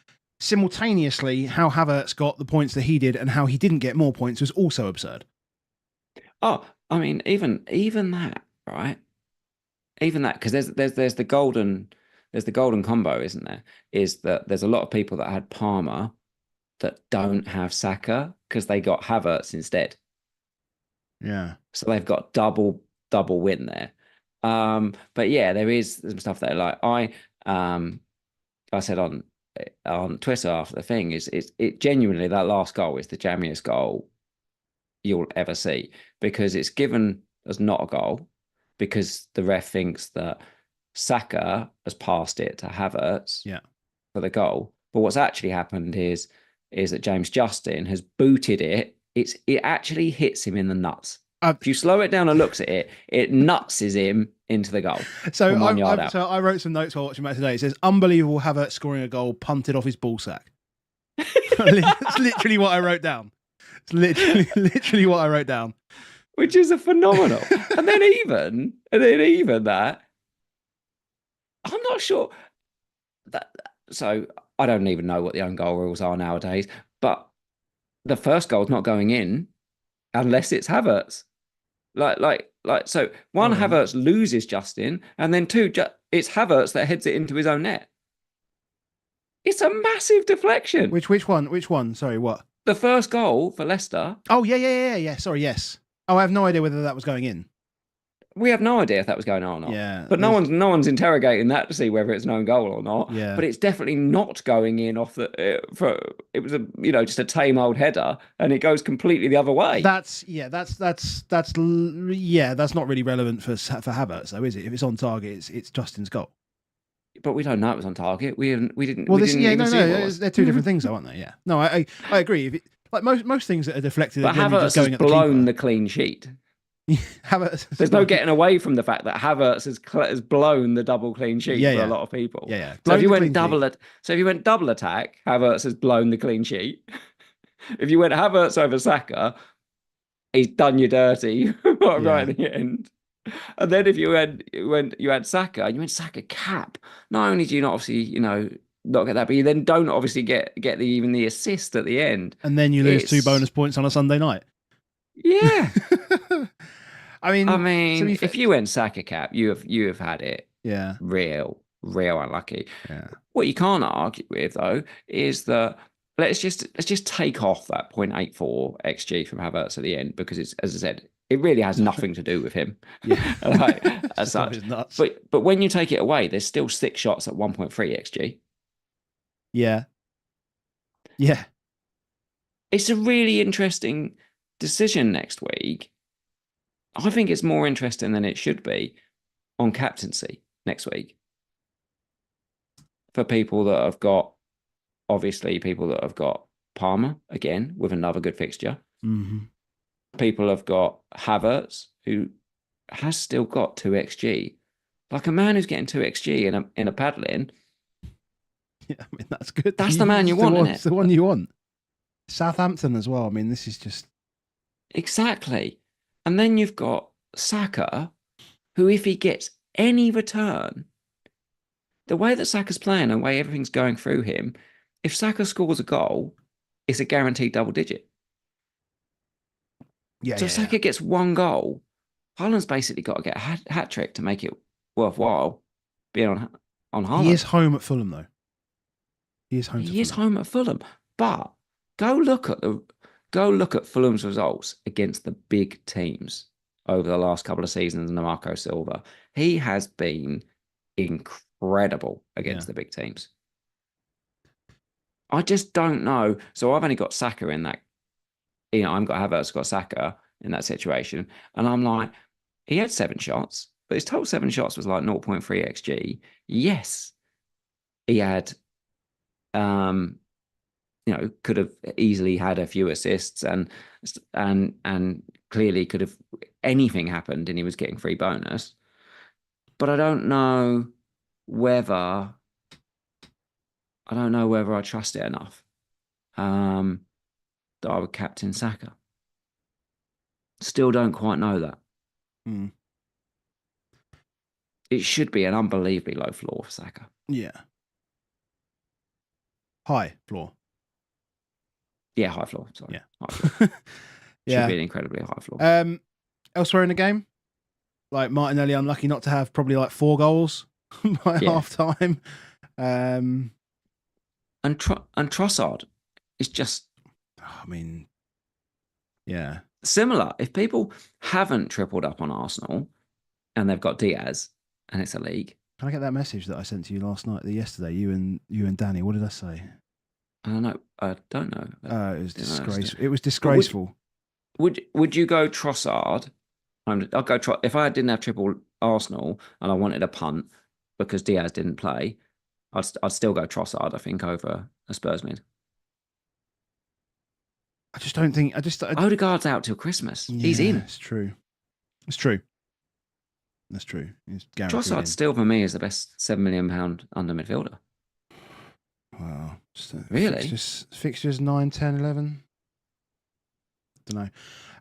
Simultaneously, how Havertz got the points that he did and how he didn't get more points was also absurd. Oh, I mean, even that, right? Even that, because there's the golden combo, isn't there? Is that there's a lot of people that had Palmer that don't have Saka because they got Havertz instead. Yeah. So they've got double win there. But yeah, there's some stuff that like I said on Twitter after the thing is it genuinely, that last goal is the jammiest goal you'll ever see because it's given as not a goal because the ref thinks that Saka has passed it to Havertz for the goal. But what's actually happened is that James Justin has booted it. It actually hits him in the nuts. If you slow it down and looks at it, it nutses him into the goal. So I wrote some notes while watching match today. It says, unbelievable Havertz scoring a goal, punted off his ball sack. That's literally what I wrote down. It's literally what I wrote down. Which is a phenomenal. and then even that, I'm not sure. So I don't even know what the own goal rules are nowadays, but the first goal's not going in unless it's Havertz. So one, Havertz loses Justin, and then 2, it's Havertz that heads it into his own net. It's a massive deflection. Which one? Sorry, what? The first goal for Leicester. Oh, yeah. Sorry, yes. Oh, I have no idea whether that was going in. We have no idea if that was going on or not. Yeah. But no one's interrogating that to see whether it's an own goal or not. Yeah. But it's definitely not going in off the it was just a tame old header and it goes completely the other way. That's not really relevant for Havertz though, is it? If it's on target, it's Justin's goal. But we don't know it was on target. We didn't. Well, they're 2 different things, though, aren't they? Yeah. No, I agree. Like most things that are deflected, but Havertz has blown the clean sheet. There's no getting away from the fact that Havertz has blown the double clean sheet for a lot of people. Yeah. So if you went double attack, Havertz has blown the clean sheet. If you went Havertz over Saka, he's done you dirty right at the end. And then if you had Saka, and you went Saka cap. Not only do you not obviously, not get that, but you then don't obviously get even the assist at the end. And then you lose 2 bonus points on a Sunday night. Yeah. I I mean, to be mean, fair, if you went Saka cap, you have had it yeah, real unlucky. yeah, What you can't argue with though is that let's just take off that 0.84 xG from Havertz at the end, because it's, as I said, it really has nothing to do with him, yeah. like, as Just off such. his nuts. But when you take it away, there's still 6 shots at 1.3 xG. Yeah, yeah, It's a really interesting decision next week. I think it's more interesting than it should be on captaincy next week for people that have got, obviously, people that have got Palmer again with another good fixture. mm-hmm. People have got Havertz, who has still got 2 xG. Like, a man who's getting 2 xG in a paddling. Yeah. I mean, that's good. That's the man you want, isn't it? It's the one you want. Southampton as well. I mean, this is just Exactly. And then you've got Saka, who, if he gets any return, the way that Saka's playing and the way everything's going through him, if Saka scores a goal, it's a guaranteed double digit. yeah. So if Saka gets 1 goal, Haaland's basically got to get a hat trick to make it worthwhile being on Haaland. He is home at Fulham though. He is home. He is home at Fulham, but go look at Fulham's results against the big teams over the last couple of seasons under Marco Silva. He has been incredible against the big teams. I just don't know. So I've only got Saka in that. I've got Havertz, got Saka in that situation, and I'm like, he had 7 shots, but his total 7 shots was like 0.3 xG. Yes, he had, could have easily had a few assists, and clearly could have, anything happened and he was getting free bonus. But I don't know whether I trust it enough that I would captain Saka. Still don't quite know that. Mm. It should be an unbelievably low floor for Saka. Yeah. High floor. Yeah, high floor. Sorry. Yeah. High floor. Yeah. Should be an incredibly high floor. Elsewhere in the game, like Martinelli unlucky not to have probably like 4 goals by half time. And Trossard is just, I mean, yeah, similar. If people haven't tripled up on Arsenal and they've got Diaz and it's a league. Can I get that message that I sent to you yesterday? You and Danny. What did I say? I don't know. It was disgraceful. It was disgraceful. Would you go Trossard? I'll go if I didn't have triple Arsenal and I wanted a punt because Diaz didn't play, I'd still go Trossard, I think, over a Spurs mid. I just don't think. Odegaard's out till Christmas. Yeah, he's in. It's true. It's true. That's true. He's guaranteed. Trossard still, for me, is the best £7 million under midfielder. Wow. Really? Fixtures 9, 10, 11. Don't know.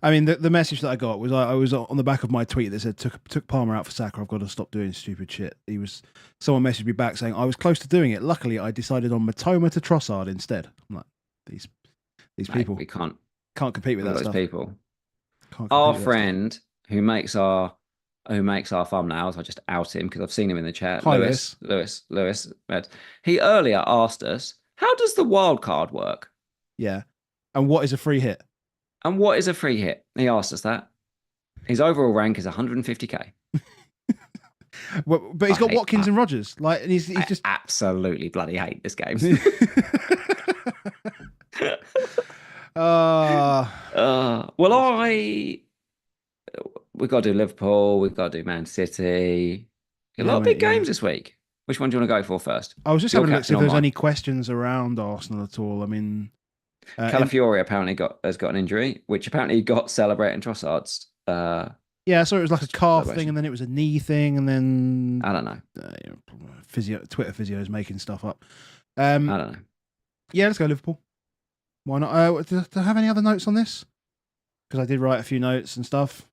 I mean, the message that I got was I was on the back of my tweet that said, took Palmer out for Saka. I've got to stop doing stupid shit. Someone messaged me back saying, I was close to doing it. Luckily, I decided on Matoma to Trossard instead. I'm like, these people. We can't compete with that stuff. People. Our friend who makes our thumbnails, I just out him because I've seen him in the chat. Hi, Lewis. He earlier asked us, how does the wildcard work? Yeah. And what is a free hit? He asked us that. His overall rank is 150k. But he's got Watkins and Rodgers. Like, and he's just absolutely bloody hate this game. We've got to do Liverpool. We've got to do Man City. A lot of big games this week. Which one do you want to go for first? I was just having a look see if there's any questions around Arsenal at all. I mean, Calafiori apparently has got an injury, which apparently got celebrating Trossard's. Yeah, I saw it was like a calf thing, and then it was a knee thing, and then I don't know. Twitter physio is making stuff up. I don't know. Yeah, let's go Liverpool. Why not? Do I have any other notes on this? Because I did write a few notes and stuff.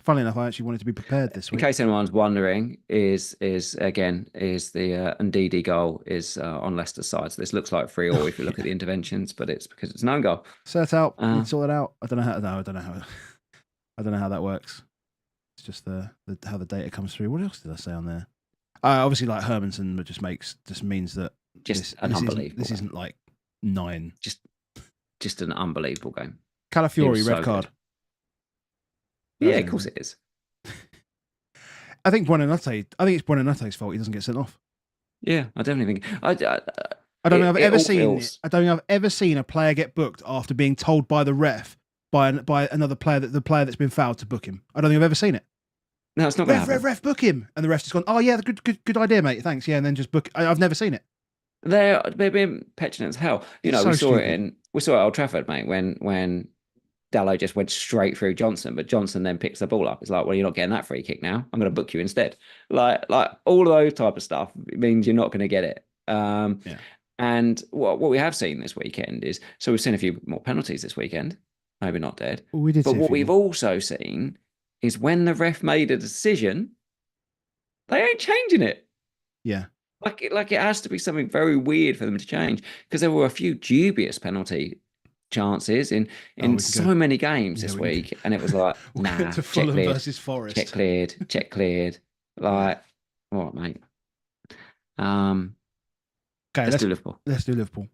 Funnily enough, I actually wanted to be prepared this In week. case anyone's wondering, is the Ndidi goal is on Leicester's side. So this looks like 3-3 if you look at the interventions, but it's because it's an own goal. Set out, need to sort it out. I don't know how. No, I don't know how. I don't know how that works. It's just the how the data comes through. What else did I say on there? Obviously, like Hermanson just means that Unbelievable. This isn't like 9. Just an unbelievable game. Calafiori red card. Yeah, of course it is. I think it's Buonannote's fault he doesn't get sent off. Yeah, I definitely think. I don't think I've ever seen. I don't think I've ever seen a player get booked after being told by the ref by another player that the player that's been fouled to book him. I don't think I've ever seen it. No, it's not going to happen. Ref, book him, and the ref's just gone. Oh yeah, good idea, mate. Thanks. Yeah, and then just book. I've never seen it. They're being petulant as hell. You know, we saw it at Old Trafford, mate, when Dallo just went straight through Johnson, but Johnson then picks the ball up. It's like, well, you're not getting that free kick now. I'm going to book you instead. Like all of those type of stuff means you're not going to get it. And what we have seen this weekend is, so we've seen a few more penalties this weekend. Maybe not dead. Well, we did. But what we've also seen is when the ref made a decision, they ain't changing it. Yeah. Like it has to be something very weird for them to change, because there were a few dubious penalty chances in so many games this week, and it was like, nah, to Fulham versus Forest. Check cleared. Like, all right, mate. Okay, let's do Liverpool. Let's do Liverpool.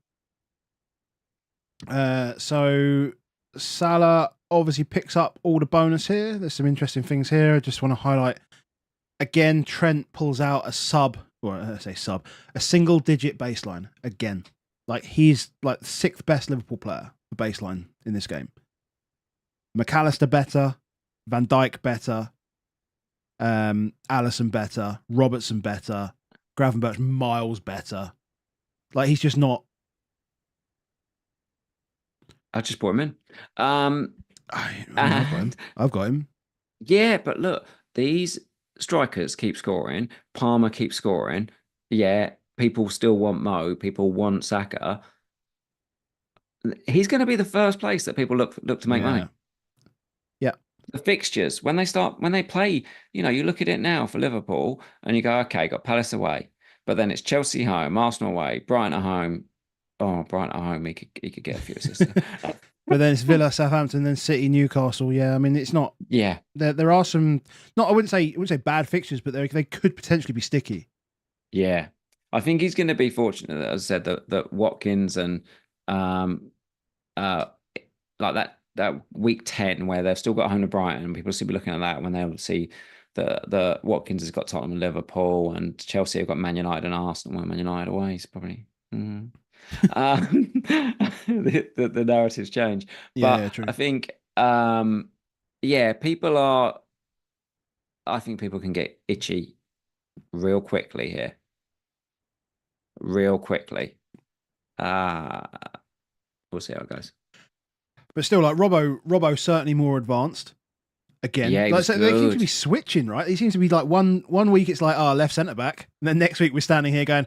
So Salah obviously picks up all the bonus here. There's some interesting things here. I just want to highlight again. Trent pulls out a single-digit baseline again. Like he's like the 6th best Liverpool player for baseline in this game. McAllister better, Van Dijk better, Alisson better, Robertson better, Gravenberch miles better. Like he's just not. I just brought him in. I've got him. Yeah, but look, these strikers keep scoring. Palmer keeps scoring. Yeah, people still want Mo. People want Saka. He's going to be the first place that people look to make money. Yeah. The fixtures, when they play, you know, you look at it now for Liverpool and you go, okay, got Palace away, but then it's Chelsea home, Arsenal away, Brighton at home. Oh, Brighton at home, he could get a few assists. But then it's Villa, Southampton, then City, Newcastle. Yeah, I mean, it's not. Yeah, there are some. Not, I wouldn't say bad fixtures, but they could potentially be sticky. Yeah, I think he's going to be fortunate, as I said, that Watkins and like that week 10 where they've still got home to Brighton, and people still be looking at that when they'll see the Watkins has got Tottenham and Liverpool, and Chelsea have got Man United and Arsenal. Well, Man United away is probably. The narratives change, but true. I think people can get itchy real quickly here. We'll see how it goes. But still, like Robbo certainly more advanced. Again, yeah, like, so they seem to be switching, right? He seems to be like one week it's like left centre back, and then next week we're standing here going,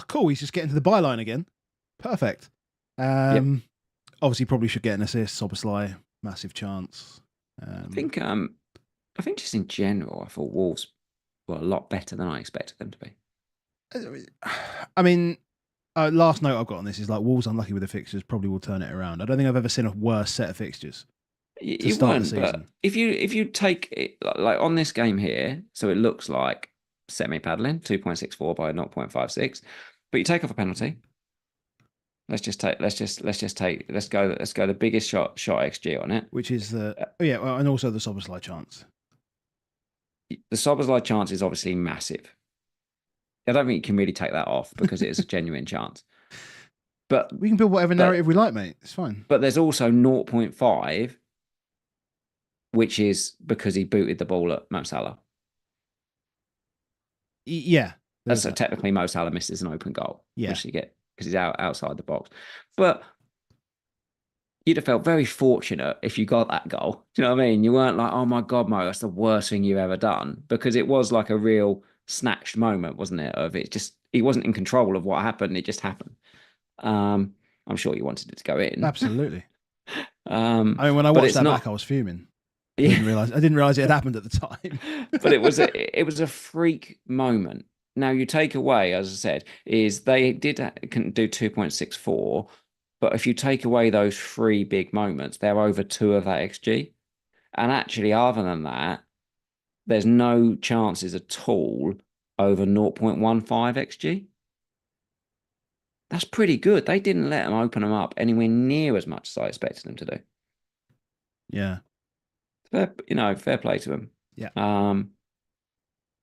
cool, he's just getting to the byline again. Perfect. Obviously, probably should get an assist. Szoboszlai, massive chance. I think just in general, I thought Wolves were a lot better than I expected them to be. I mean, last note I've got on this is like Wolves unlucky with the fixtures, probably will turn it around. I don't think I've ever seen a worse set of fixtures. You won't, but if you take it, like on this game here, so it looks like semi-paddling, 2.64 by 0.56, but you take off a penalty. Let's go the biggest shot XG on it, which is and also the Szoboszlai chance. The Szoboszlai chance is obviously massive. I don't think you can really take that off because it is a genuine chance. But we can build whatever narrative we like, mate. It's fine. But there's also 0.5, which is because he booted the ball at Mo Salah. Yeah. So technically Mo Salah misses an open goal. Yeah. Which you get because he's outside the box. But you'd have felt very fortunate if you got that goal. Do you know what I mean? You weren't like, oh my God, Mo, that's the worst thing you've ever done. Because it was like a real snatched moment, wasn't it? Of it just, he wasn't in control of what happened. It just happened. I'm sure you wanted it to go in. Absolutely. I mean, when I watched that back, I was fuming. Yeah. I didn't realize it had happened at the time. But it was a freak moment. Now you take away, as I said, is they can do 2.64, but if you take away those three big moments, they're over two of that XG. And actually, other than that, there's no chances at all over 0.15 XG. That's pretty good. They didn't let them open them up anywhere near as much as I expected them to do. Yeah. Fair play to them. Yeah.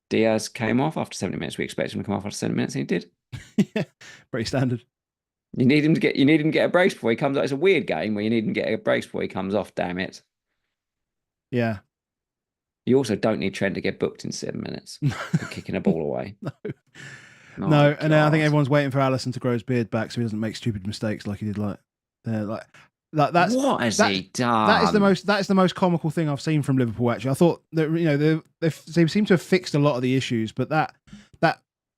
Diaz came off after 70 minutes. We expected him to come off after 70 minutes, and he did. Yeah. Pretty standard. You need him to get a brace before he comes off. It's a weird game where you need him to get a brace before he comes off, damn it. Yeah. You also don't need Trent to get booked in 7 minutes for kicking a ball away. No, and I think everyone's waiting for Allison to grow his beard back so he doesn't make stupid mistakes like he did that's what has he done? That is the most comical thing I've seen from Liverpool. Actually, I thought that they seem to have fixed a lot of the issues, but that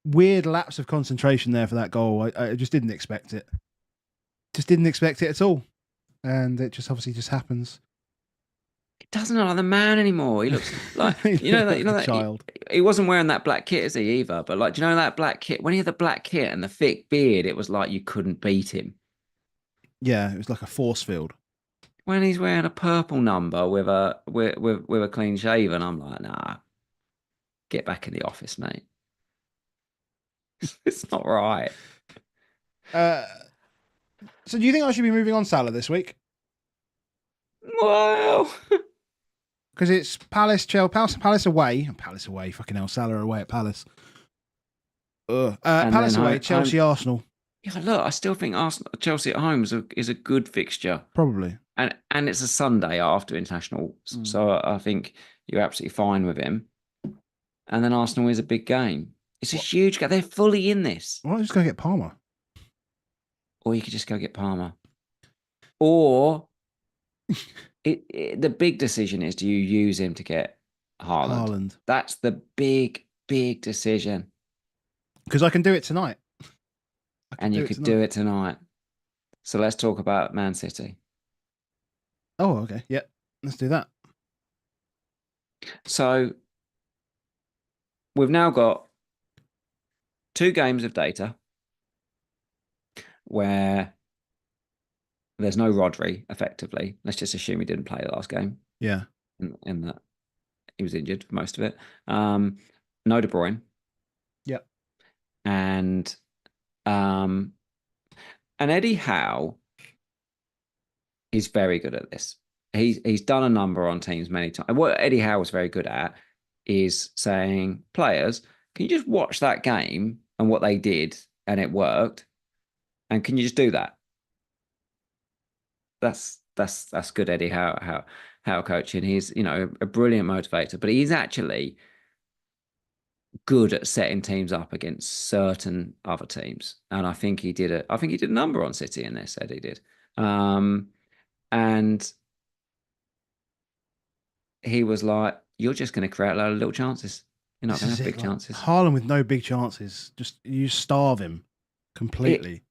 weird lapse of concentration there for that goal, I just didn't expect it. Just didn't expect it at all, and it just obviously just happens. He doesn't look like the man anymore. He looks like that child. He wasn't wearing that black kit, is he either? But do you know that black kit? When he had the black kit and the thick beard, it was like you couldn't beat him. Yeah, it was like a force field. When he's wearing a purple number with a clean shave, and I'm like, nah, get back in the office, mate. It's not right. So do you think I should be moving on Salah this week? Well, because it's Palace away. Palace away. Fucking hell, Salah away at Palace. Palace away, Chelsea, Arsenal. Yeah, look, I still think Chelsea at home is a good fixture. Probably. And it's a Sunday after international, so I think you're absolutely fine with him. And then Arsenal is a big game. It's a huge game. They're fully in this. Why don't you just go get Palmer? Or you could just go get Palmer. Or the big decision is, do you use him to get Haaland? That's the big decision. Because I can do it tonight. And you could do it tonight. So let's talk about Man City. Oh, okay. Yeah, let's do that. So we've now got 2 games of data where there's no Rodri, effectively. Let's just assume he didn't play the last game. Yeah. In that he was injured for most of it. No De Bruyne. Yep. And Eddie Howe is very good at this. He's done a number on teams many times. And what Eddie Howe was very good at is saying, players, can you just watch that game and what they did and it worked? And can you just do that? That's good Eddie Howe coaching. He's, a brilliant motivator, but he's actually good at setting teams up against certain other teams. And I think he did a number on City in this, Eddie did. And he was like, you're just going to create a load of little chances. You're not going to have big chances. Haaland with no big chances. You starve him completely.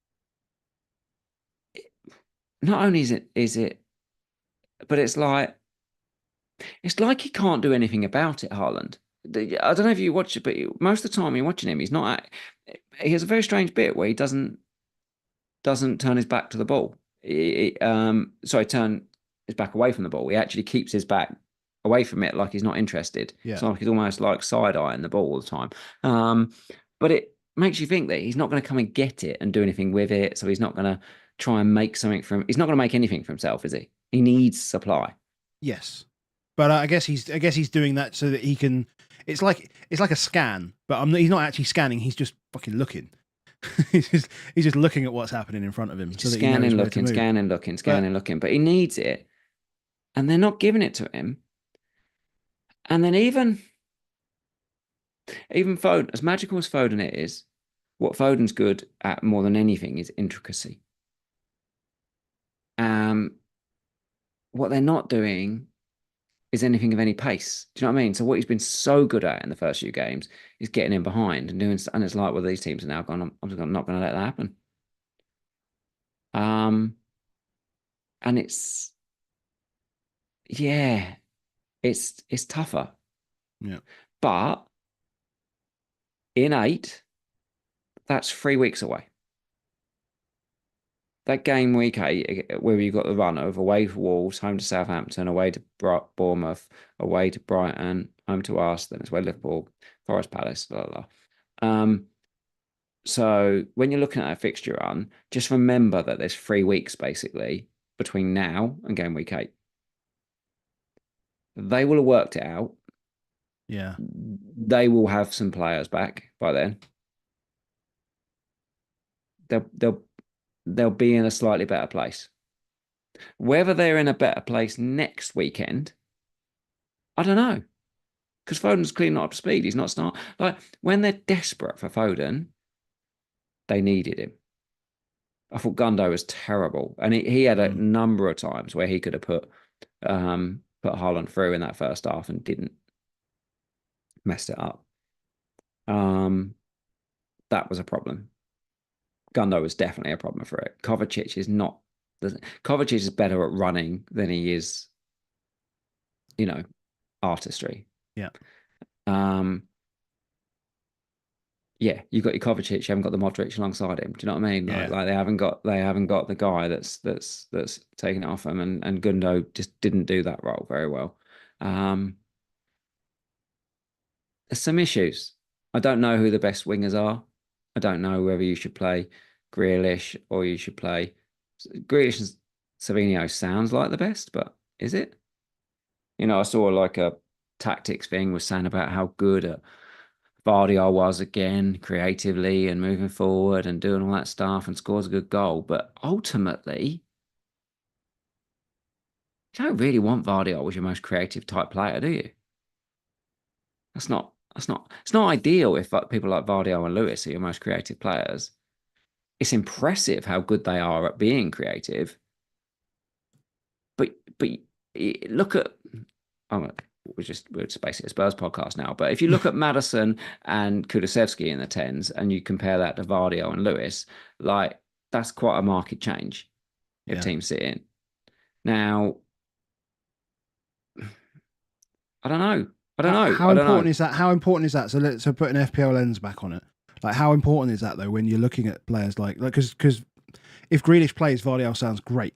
Not only is it, but it's like he can't do anything about it, Haaland. I don't know if you watch it, but most of the time you're watching him, he has a very strange bit where he doesn't turn his back to the ball. Turn his back away from the ball. He actually keeps his back away from it, like he's not interested. Yeah. It's like he's almost like side-eyeing the ball all the time. But it makes you think that he's not going to come and get it and do anything with it. So he's not going to try and make something he's not going to make anything for himself, is he? He needs supply. Yes. But I guess he's doing that so that he can. It's like a scan, but he's not actually scanning. He's just fucking looking. he's just looking at what's happening in front of him. So scanning, looking. But he needs it, and they're not giving it to him. And then even Foden, as magical as Foden is, what Foden's good at more than anything is intricacy. What they're not doing is anything of any pace. Do you know what I mean? So what he's been so good at in the first few games is getting in behind and doing. And it's like, well, these teams are now gone. I'm not going to let that happen. And it's, yeah, It's tougher. Yeah. But in 8, that's 3 weeks away. That game week 8, where you got the run of away to Wolves, home to Southampton, away to Bournemouth, away to Brighton, home to us, then it's away Liverpool, Forest Palace, blah, blah, blah. So when you're looking at a fixture run, just remember that there's 3 weeks basically between now and game week 8. They will have worked it out. Yeah. They will have some players back by then. They'll be in a slightly better place. Whether they're in a better place next weekend, I don't know. Because Foden's clearly not up to speed. He's not start like when they're desperate for Foden, they needed him. I thought Gundo was terrible, and he had a number of times where he could have put Haaland through in that first half and didn't, messed it up. That was a problem. Gundo was definitely a problem for it. Kovacic is not. Kovacic is better at running than he is, artistry. Yeah. Yeah, you've got your Kovacic, you haven't got the Modric alongside him. Do you know what I mean? Yeah. Like they haven't got the guy that's taking it off him, and Gundo just didn't do that role very well. There's some issues. I don't know who the best wingers are. I don't know whether you should play Grealish or you should play Grealish and Savinho sounds like the best, but is it? I saw like a tactics thing was saying about how good Vardy was again creatively and moving forward and doing all that stuff and scores a good goal. But ultimately, you don't really want Vardy as your most creative type player, do you? It's not ideal if people like Vardy and Lewis are your most creative players. It's impressive how good they are at being creative. But look at we're just basically a Spurs podcast now. But if you look at Maddison and Kulusevski in the 10s and you compare that to Vardy and Lewis, like that's quite a market change if teams sit in. Now, I don't know. How important is that? How important is that? So put an FPL lens back on it. Like how important is that though when you're looking at players like because if Grealish plays, Vardy sounds great.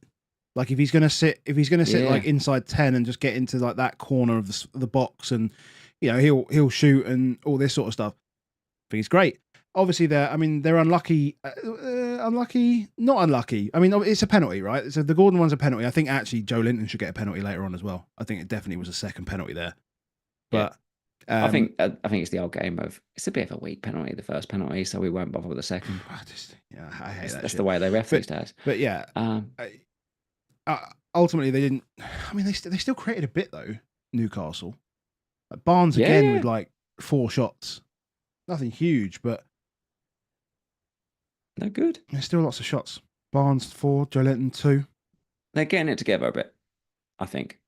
Like if he's going to sit like inside 10 and just get into like that corner of the box and he'll shoot and all this sort of stuff, I think it's great. Obviously they're unlucky, not unlucky. I mean it's a penalty, right? So the Gordon one's a penalty. I think actually Joe Linton should get a penalty later on as well. I think it definitely was a second penalty there. But I think it's the old game of it's a bit of a weak penalty, the first penalty, so we won't bother with the second. I hate that. That's the way they ref these days. But yeah. Ultimately, they didn't. I mean, they still created a bit though. Newcastle, Barnes again with like 4 shots, nothing huge, but no good. There's still lots of shots. Barnes 4, Joe Linton 2. They're getting it together a bit. I think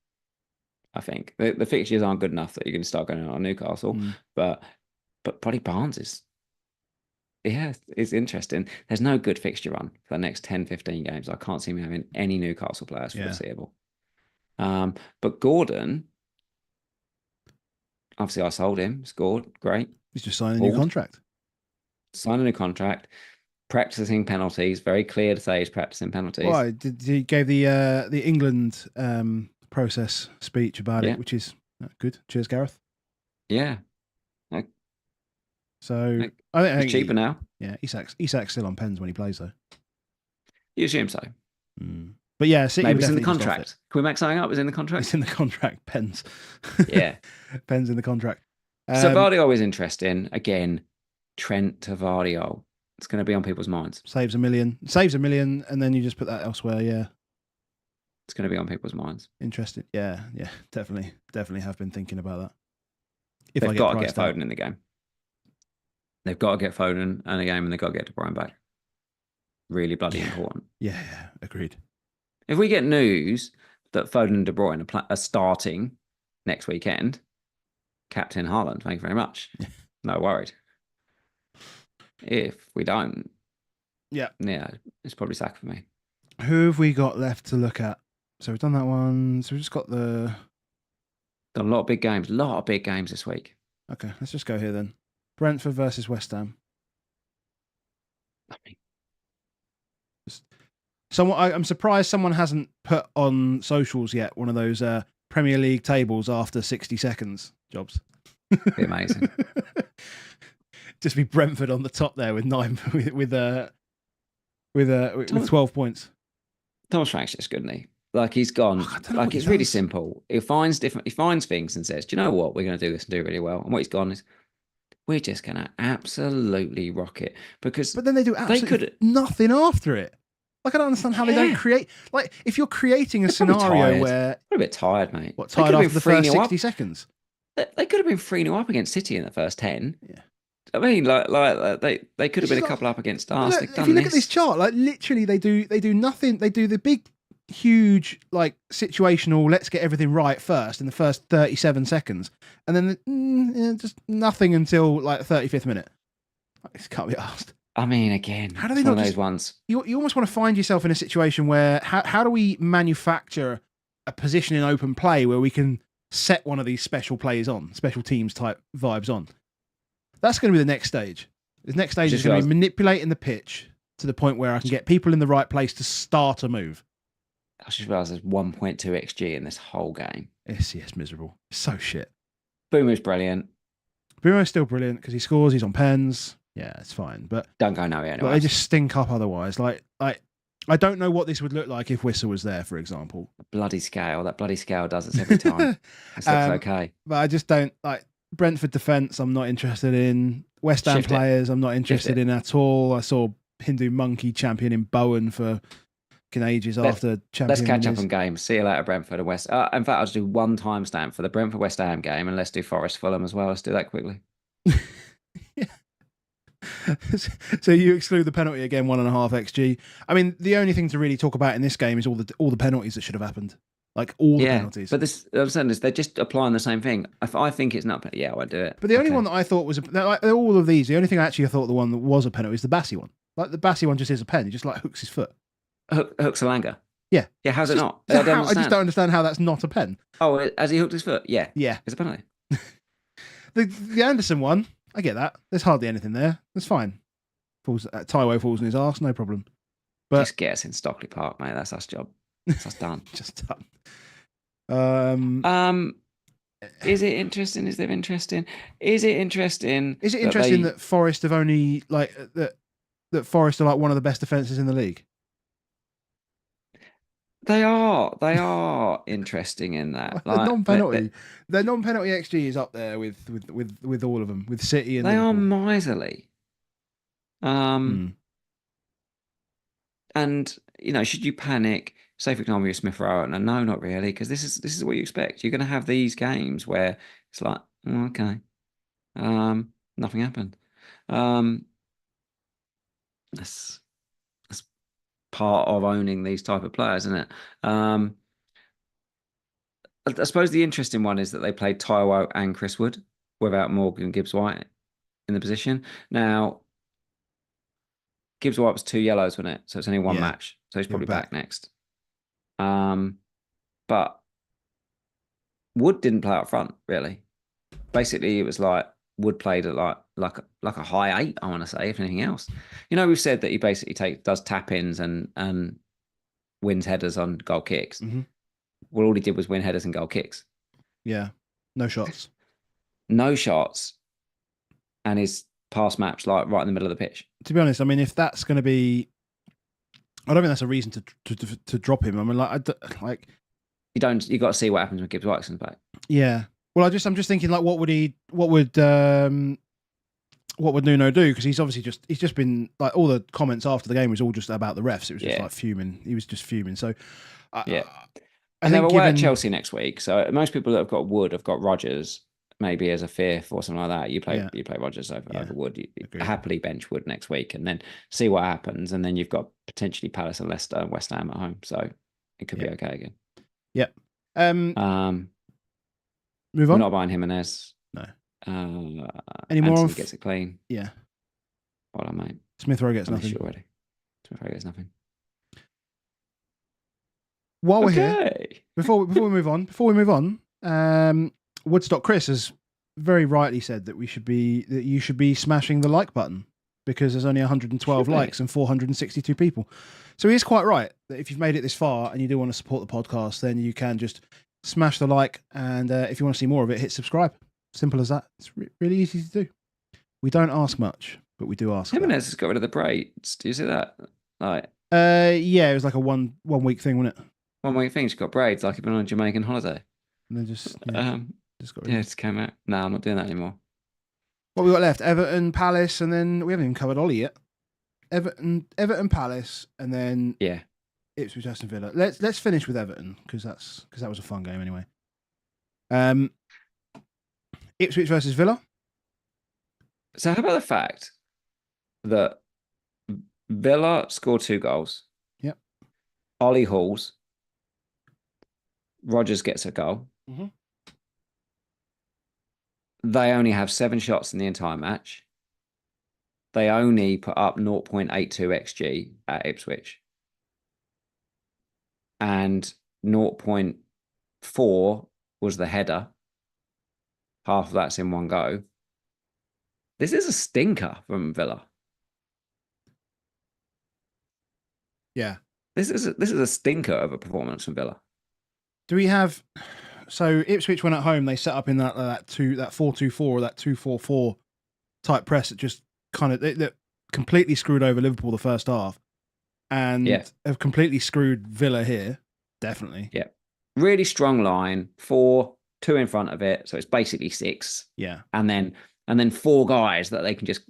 the fixtures aren't good enough that you can start going on Newcastle, but probably Barnes is. Yeah, it's interesting. There's no good fixture run for the next 10, 15 games. I can't see me having any Newcastle players for the foreseeable. But Gordon, obviously I sold him, scored, great. He's just signing a new contract. Signing a new contract, practicing penalties. Very clear to say he's practicing penalties. Why? He gave the England process speech about it, which is good. Cheers, Gareth. Yeah. So I think he's cheaper now. Yeah, Isak's still on pens when he plays though. You assume so. But yeah, City maybe it's in the contract. Can we make something up? It's in the contract. It's in the contract. Pens. Yeah, pens in the contract. So Vardy is interesting. Again, Trent to Vardy. It's going to be on people's minds. Saves a million, and then you just put that elsewhere. Yeah, it's going to be on people's minds. Interesting. Yeah, definitely have been thinking about that. They've got to get Foden in the game. They've got to get Foden in the game, and they've got to get De Bruyne back. Really bloody important. Yeah, agreed. If we get news that Foden and De Bruyne are starting next weekend, Captain Haaland, thank you very much. No worried. If we don't, it's probably sack for me. Who have we got left to look at? So we've done that one. So we've just got the Got a lot of big games. A lot of big games this week. Okay, let's just go here then. Brentford versus West Ham. I mean, I'm surprised someone hasn't put on socials yet one of those Premier League tables after 60 seconds jobs. be amazing. Just be Brentford on the top there with 12 points. Thomas Frank's just good, isn't he? Like he's gone. Like it's really simple. He finds things and says, "Do you know what? We're going to do this and do really well." And what he's gone is, we're just going to absolutely rock it because. But then they do absolutely nothing after it. Like I don't understand how they don't create. Like if you're creating a scenario where they're a bit tired, mate. What tired after the first 60 seconds? They could have been 3-0 up against City in the first 10. Yeah. I mean, they could have been a couple up against us. Look, if you look at this chart, like literally they do nothing. They do the big, huge, like situational. Let's get everything right first in the first 37 seconds, and then just nothing until like the 35th minute. It can't be asked. I mean, again, how do they not one of those ones? You almost want to find yourself in a situation where how do we manufacture a position in open play where we can set one of these special plays on, special teams type vibes on. That's going to be the next stage. The next stage is going to be manipulating the pitch to the point where I can get people in the right place to start a move. I just realised there's 1.2 XG in this whole game. Yes, miserable. So shit. Boomer's brilliant. Boomer's still brilliant because he scores, he's on pens. Yeah, it's fine. But don't go nowhere anyway. But they just stink up otherwise. Like I don't know what this would look like if Whistle was there, for example. That bloody scale does this every time. It looks okay. But I just don't like Brentford defence. I'm not interested in West Ham players. I'm not interested in at all. I saw Hindu Monkey championing Bowen for ages after championing. Let's catch up on games. See you later, Brentford and West. In fact, I'll just do one timestamp for the Brentford West Ham game, and let's do Forest Fulham as well. Let's do that quickly. Yeah. So you exclude the penalty again, 1.5 XG. I mean, the only thing to really talk about in this game is all the penalties that should have happened. Like all the penalties. But I'm saying this, they're just applying the same thing. If I think it's not, I won't do it. But the only one that I thought was all of these. The only thing I actually thought the one that was a penalty is the Bassey one. Like the Bassey one just is a pen. He just like hooks his foot. Hooks Alanga. Yeah. Yeah. How's it not? I just don't understand how that's not a pen. Oh, has he hooked his foot? Yeah. Yeah. It's a penalty. The Anderson one, I get that. There's hardly anything there. That's fine. Taiwo falls in his arse, no problem. But just get us in Stockley Park, mate. That's our job. That's done. Just done. Is it interesting? Is there interesting? Is it interesting? Is it interesting that Forest have only like that Forest are like one of the best defences in the league? They are interesting in that. Like, their non-penalty XG is up there with all of them, with City and they Liverpool. Are miserly. And should you panic? Say for example, you're Smith Rowe, and no, not really, because this is what you expect. You're going to have these games where it's like, okay, nothing happened. That's part of owning these type of players, isn't it? I suppose the interesting one is that they played Taiwo and Chris Wood without Morgan Gibbs-White in the position. Now, Gibbs-White was 2 yellows, wasn't it? So it's only one match. So he's probably back next. But Wood didn't play up front, really. Basically, it was like Wood played at like a high 8, I want to say, if anything else. We've said that he basically does tap-ins and wins headers on goal kicks. Mm-hmm. Well, all he did was win headers and goal kicks. Yeah. No shots. No shots. And his pass maps like right in the middle of the pitch. To be honest, I mean, if that's going to be, I don't think that's a reason to drop him. I mean, you got to see what happens when Gibbs White's back. Yeah. Well, I'm just thinking like, what would Nuno do? Because he's just been like, all the comments after the game was all just about the refs. It was just like fuming. He was just fuming. So and they're away at Chelsea next week. So most people that have got Wood have got Rodgers. Maybe as a fifth or something like that. You play Rodgers over Wood. You happily bench Wood next week and then see what happens. And then you've got potentially Palace and Leicester and West Ham at home. So it could be okay again. Yep. Move on. We're not buying Jimenez. No. Any more? Anthony gets it clean. Yeah. Well done, mate. Smith Rowe gets nothing. Already. Smith Rowe gets nothing. While we're here, before we move on, Woodstock Chris has very rightly said that you should be smashing the like button because there's only 112 likes and 462 people. So he is quite right that if you've made it this far and you do want to support the podcast, then you can just smash the like, and if you want to see more of it, hit subscribe. Simple as that. It's really easy to do. We don't ask much, but we do ask. Jimenez has got rid of the braids. Do you see that? Like, yeah, it was like a one week thing, wasn't it? 1 week thing. She's got braids like he'd been on a Jamaican holiday. And then just got rid yeah, it just came out. No, I'm not doing that anymore. What we got left? Everton, Palace, and then we haven't even covered Ollie yet. Everton, Palace, and then Ipswich, Aston Villa. Let's finish with Everton because that was a fun game anyway. Ipswich versus Villa. So how about the fact that Villa scored 2 goals? Yep. Ollie hauls. Rodgers gets a goal. Mm-hmm. They only have 7 shots in the entire match. They only put up 0.82 XG at Ipswich. And 0.4 was the header. Half of that's in one go. This is a stinker from Villa. Yeah. This is a stinker of a performance from Villa. Do we have... So Ipswich, when at home, they set up in that 4-2-4 or that 2-4-4 type press that just kind of that completely screwed over Liverpool the first half, and have completely screwed Villa here. Definitely, yeah. Really strong line, 4, 2 in front of it, so it's basically 6. Yeah, and then 4 guys that they can just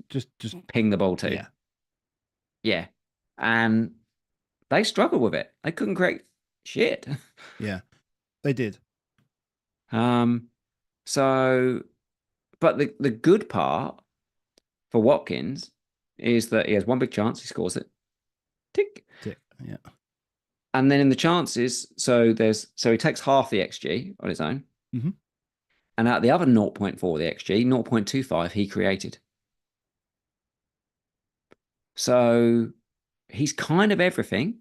ping the ball to. Yeah, yeah, and they struggled with it. They couldn't create shit. Yeah, they did. So, but the good part for Watkins is that he has one big chance, he scores it. Tick. Yeah. And then in the chances, so he takes half the XG on his own. Mm-hmm. And out the other 0.4 the XG, 0.25 he created. So he's kind of everything,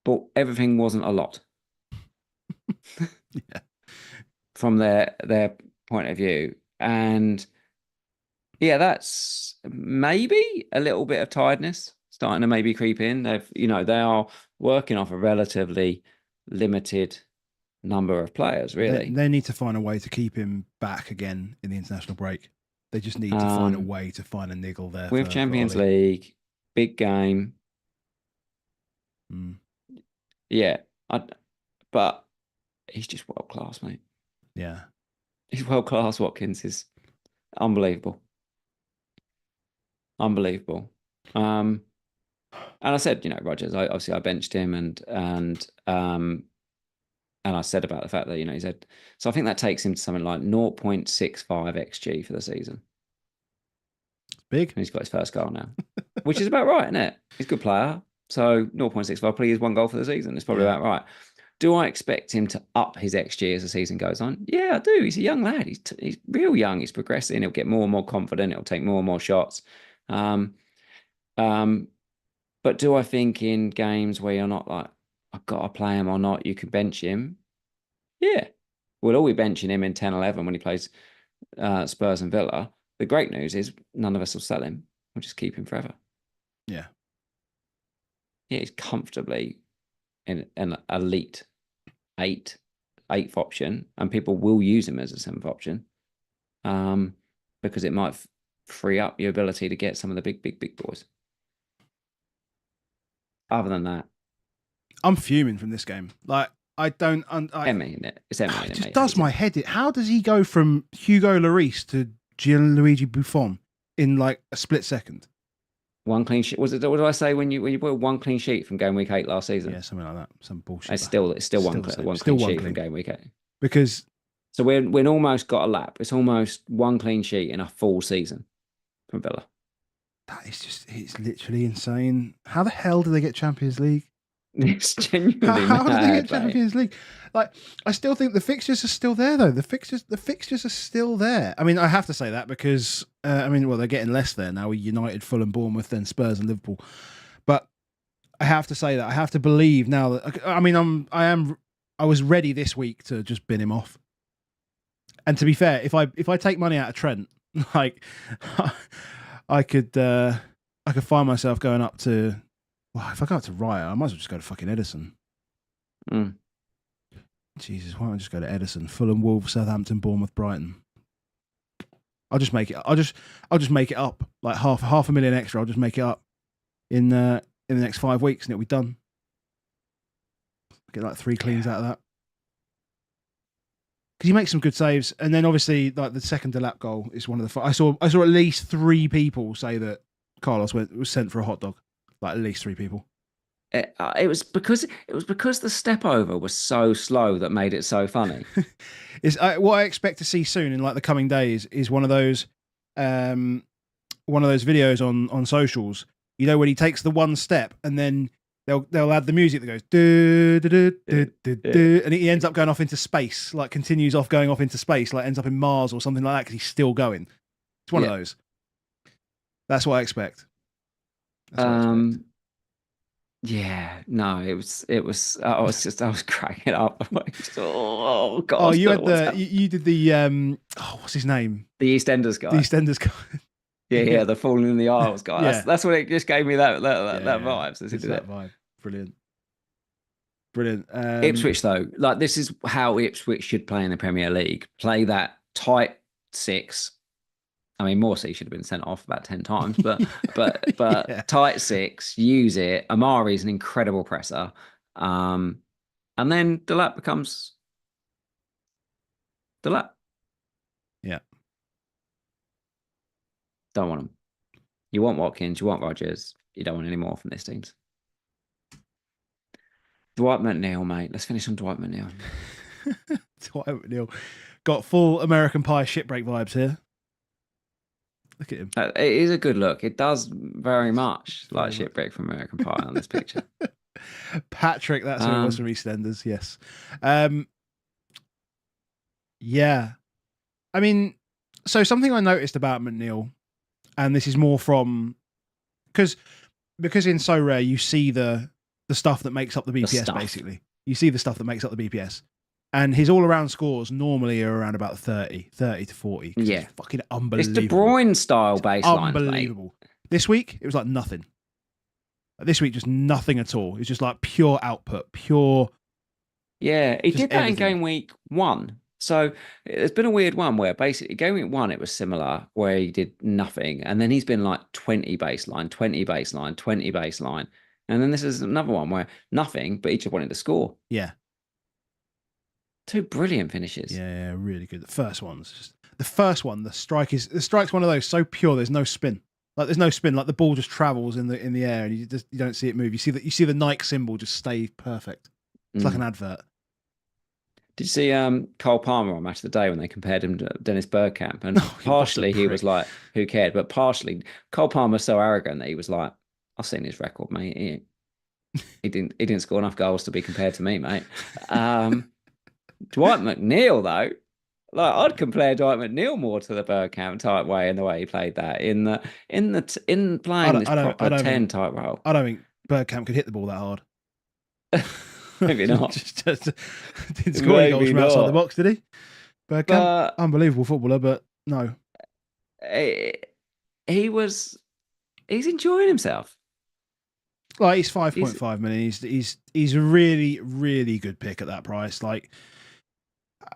but everything wasn't a lot. Yeah. From their point of view. And yeah, that's maybe a little bit of tiredness starting to maybe creep in. They are working off a relatively limited number of players, really. They need to find a way to keep him back again in the international break. They just need to find a way to find a niggle there. With Champions League, big game. Yeah, but he's just world class, mate. Yeah. He's world class. Watkins is unbelievable. Unbelievable. And I said, Rodgers, I benched him and I said about the fact that, he said, so I think that takes him to something like 0.65 XG for the season. Big. And he's got his first goal now, which is about right, isn't it? He's a good player. So 0.65, probably is 1 goal for the season. It's probably about right. Do I expect him to up his XG as the season goes on? Yeah, I do. He's a young lad. He's real young. He's progressing. He'll get more and more confident. He'll take more and more shots. But do I think in games where you're not like, I've got to play him or not, you can bench him? Yeah. We'll all be benching him in 10-11 when he plays Spurs and Villa. The great news is none of us will sell him. We'll just keep him forever. Yeah. Yeah, he's comfortably in an elite 8th option, and people will use him as a 7th option because it might free up your ability to get some of the big boys. Other than that, I'm fuming from this game. Like, I don't... It's Emmy, it just does my head in. How does he go from Hugo Lloris to Gianluigi Buffon in like a split second? 1 clean sheet. What did I say when you put 1 clean sheet from game week 8 last season? Yeah, something like that. Some bullshit. It's still one clean sheet from game week 8. Because so we're almost got a lap. It's almost 1 clean sheet in a full season from Villa. That is it's literally insane. How the hell do they get Champions League? It's genuinely how mad, do they get Champions League? Like, I still think the fixtures are still there, though. The fixtures are still there. I mean, I have to say that because they're getting less there now with United, Fulham, Bournemouth, then Spurs and Liverpool. But I have to say that I have to believe now that I was ready this week to just bin him off And to be fair, if I take money out of Trent, like I could find myself going up to. Well, if I go up to Raya, I might as well just go to fucking Edison. Mm. Jesus, why don't I just go to Edison? Fulham, Wolves, Southampton, Bournemouth, Brighton. I'll just make it. I'll just make it up like half a million extra. I'll just make it up in the next 5 weeks, and it'll be done. Get like 3 cleans out of that. Because you make some good saves, and then obviously like the second Delap goal is one of the. I saw at least 3 people say that Carlos was sent for a hot dog. Like at least 3 people. It was because the step over was so slow that made it so funny. What I expect to see soon in like the coming days is one of those videos on socials. You know, when he takes the one step and then they'll add the music that goes do, do, do, do, do, do, and he ends up going off into space, like continues off going off into space, like ends up in Mars or something like that because he's still going. It's one of those. That's what I expect. Yeah, no, it was. I was cracking up. Oh God! Oh, you did the what's his name? The EastEnders guy. The EastEnders guy. Yeah, the Falling in the Aisles guy. Yeah. That's what it just gave me that vibe. So it's that vibe. Brilliant. Ipswich though, like this is how Ipswich should play in the Premier League. Play that tight 6. I mean, Morsey should have been sent off about 10 times, but yeah. Tight 6, use it. Amari's an incredible presser, and then Delap becomes Delap. Yeah, don't want him. You want Watkins, you want Rodgers. You don't want any more from this team. Dwight McNeil, mate. Let's finish on Dwight McNeil. Dwight McNeil got full American Pie shipbreak vibes here. Look at him. It is a good look. It does very much like shipwreck from American Pie on this picture. Patrick, that's who it was from EastEnders. Yes. Yeah. I mean, so something I noticed about McNeil, and this is more from because in So Rare you see the stuff that makes up the BPS basically. You see the stuff that makes up the BPS. And his all-around scores normally are around about 30 to 40. Yeah. It's fucking unbelievable. It's De Bruyne-style baseline. Unbelievable. Mate. This week, it was like nothing. This week, just nothing at all. It's just like pure output, pure... Yeah, he did that in game week 1. So it's been a weird one where basically game week 1, it was similar, where he did nothing. And then he's been like 20 baseline, 20 baseline, 20 baseline. And then this is another one where nothing, but he just wanted to score. Yeah. 2 brilliant finishes. Yeah, really good. The first one, the strike's one of those so pure. There's no spin. Like there's no spin. Like the ball just travels in the air, and you don't see it move. You see the Nike symbol just stay perfect. It's like an advert. Did you see Cole Palmer on Match of the Day when they compared him to Dennis Bergkamp? And partially he was like, who cared? But partially Cole Palmer's so arrogant that he was like, I've seen his record, mate. He didn't score enough goals to be compared to me, mate. Dwight McNeil, though, like I'd compare Dwight McNeil more to the Bergkamp type way in the way he played that in playing this proper 10 type role. I don't think Bergkamp could hit the ball that hard. Maybe not. just didn't score any goals from outside the box, did he? Bergkamp, unbelievable footballer, but no. He's enjoying himself. Like he's 5.5 million. He's a really, really good pick at that price. Like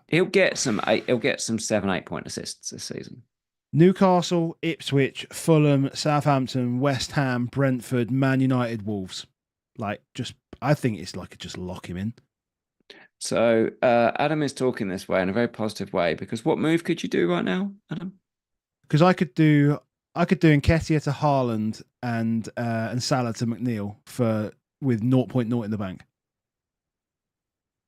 he'll get some 7-8 point assists this season. Newcastle, Ipswich, Fulham, Southampton, West Ham, Brentford, Man United, Wolves. Like I think it's like just lock him in. So Adam is talking this way in a very positive way because what move could you do right now, Adam? Because I could do Nketiah to Haaland and Salah to McNeil with 0.0 in the bank.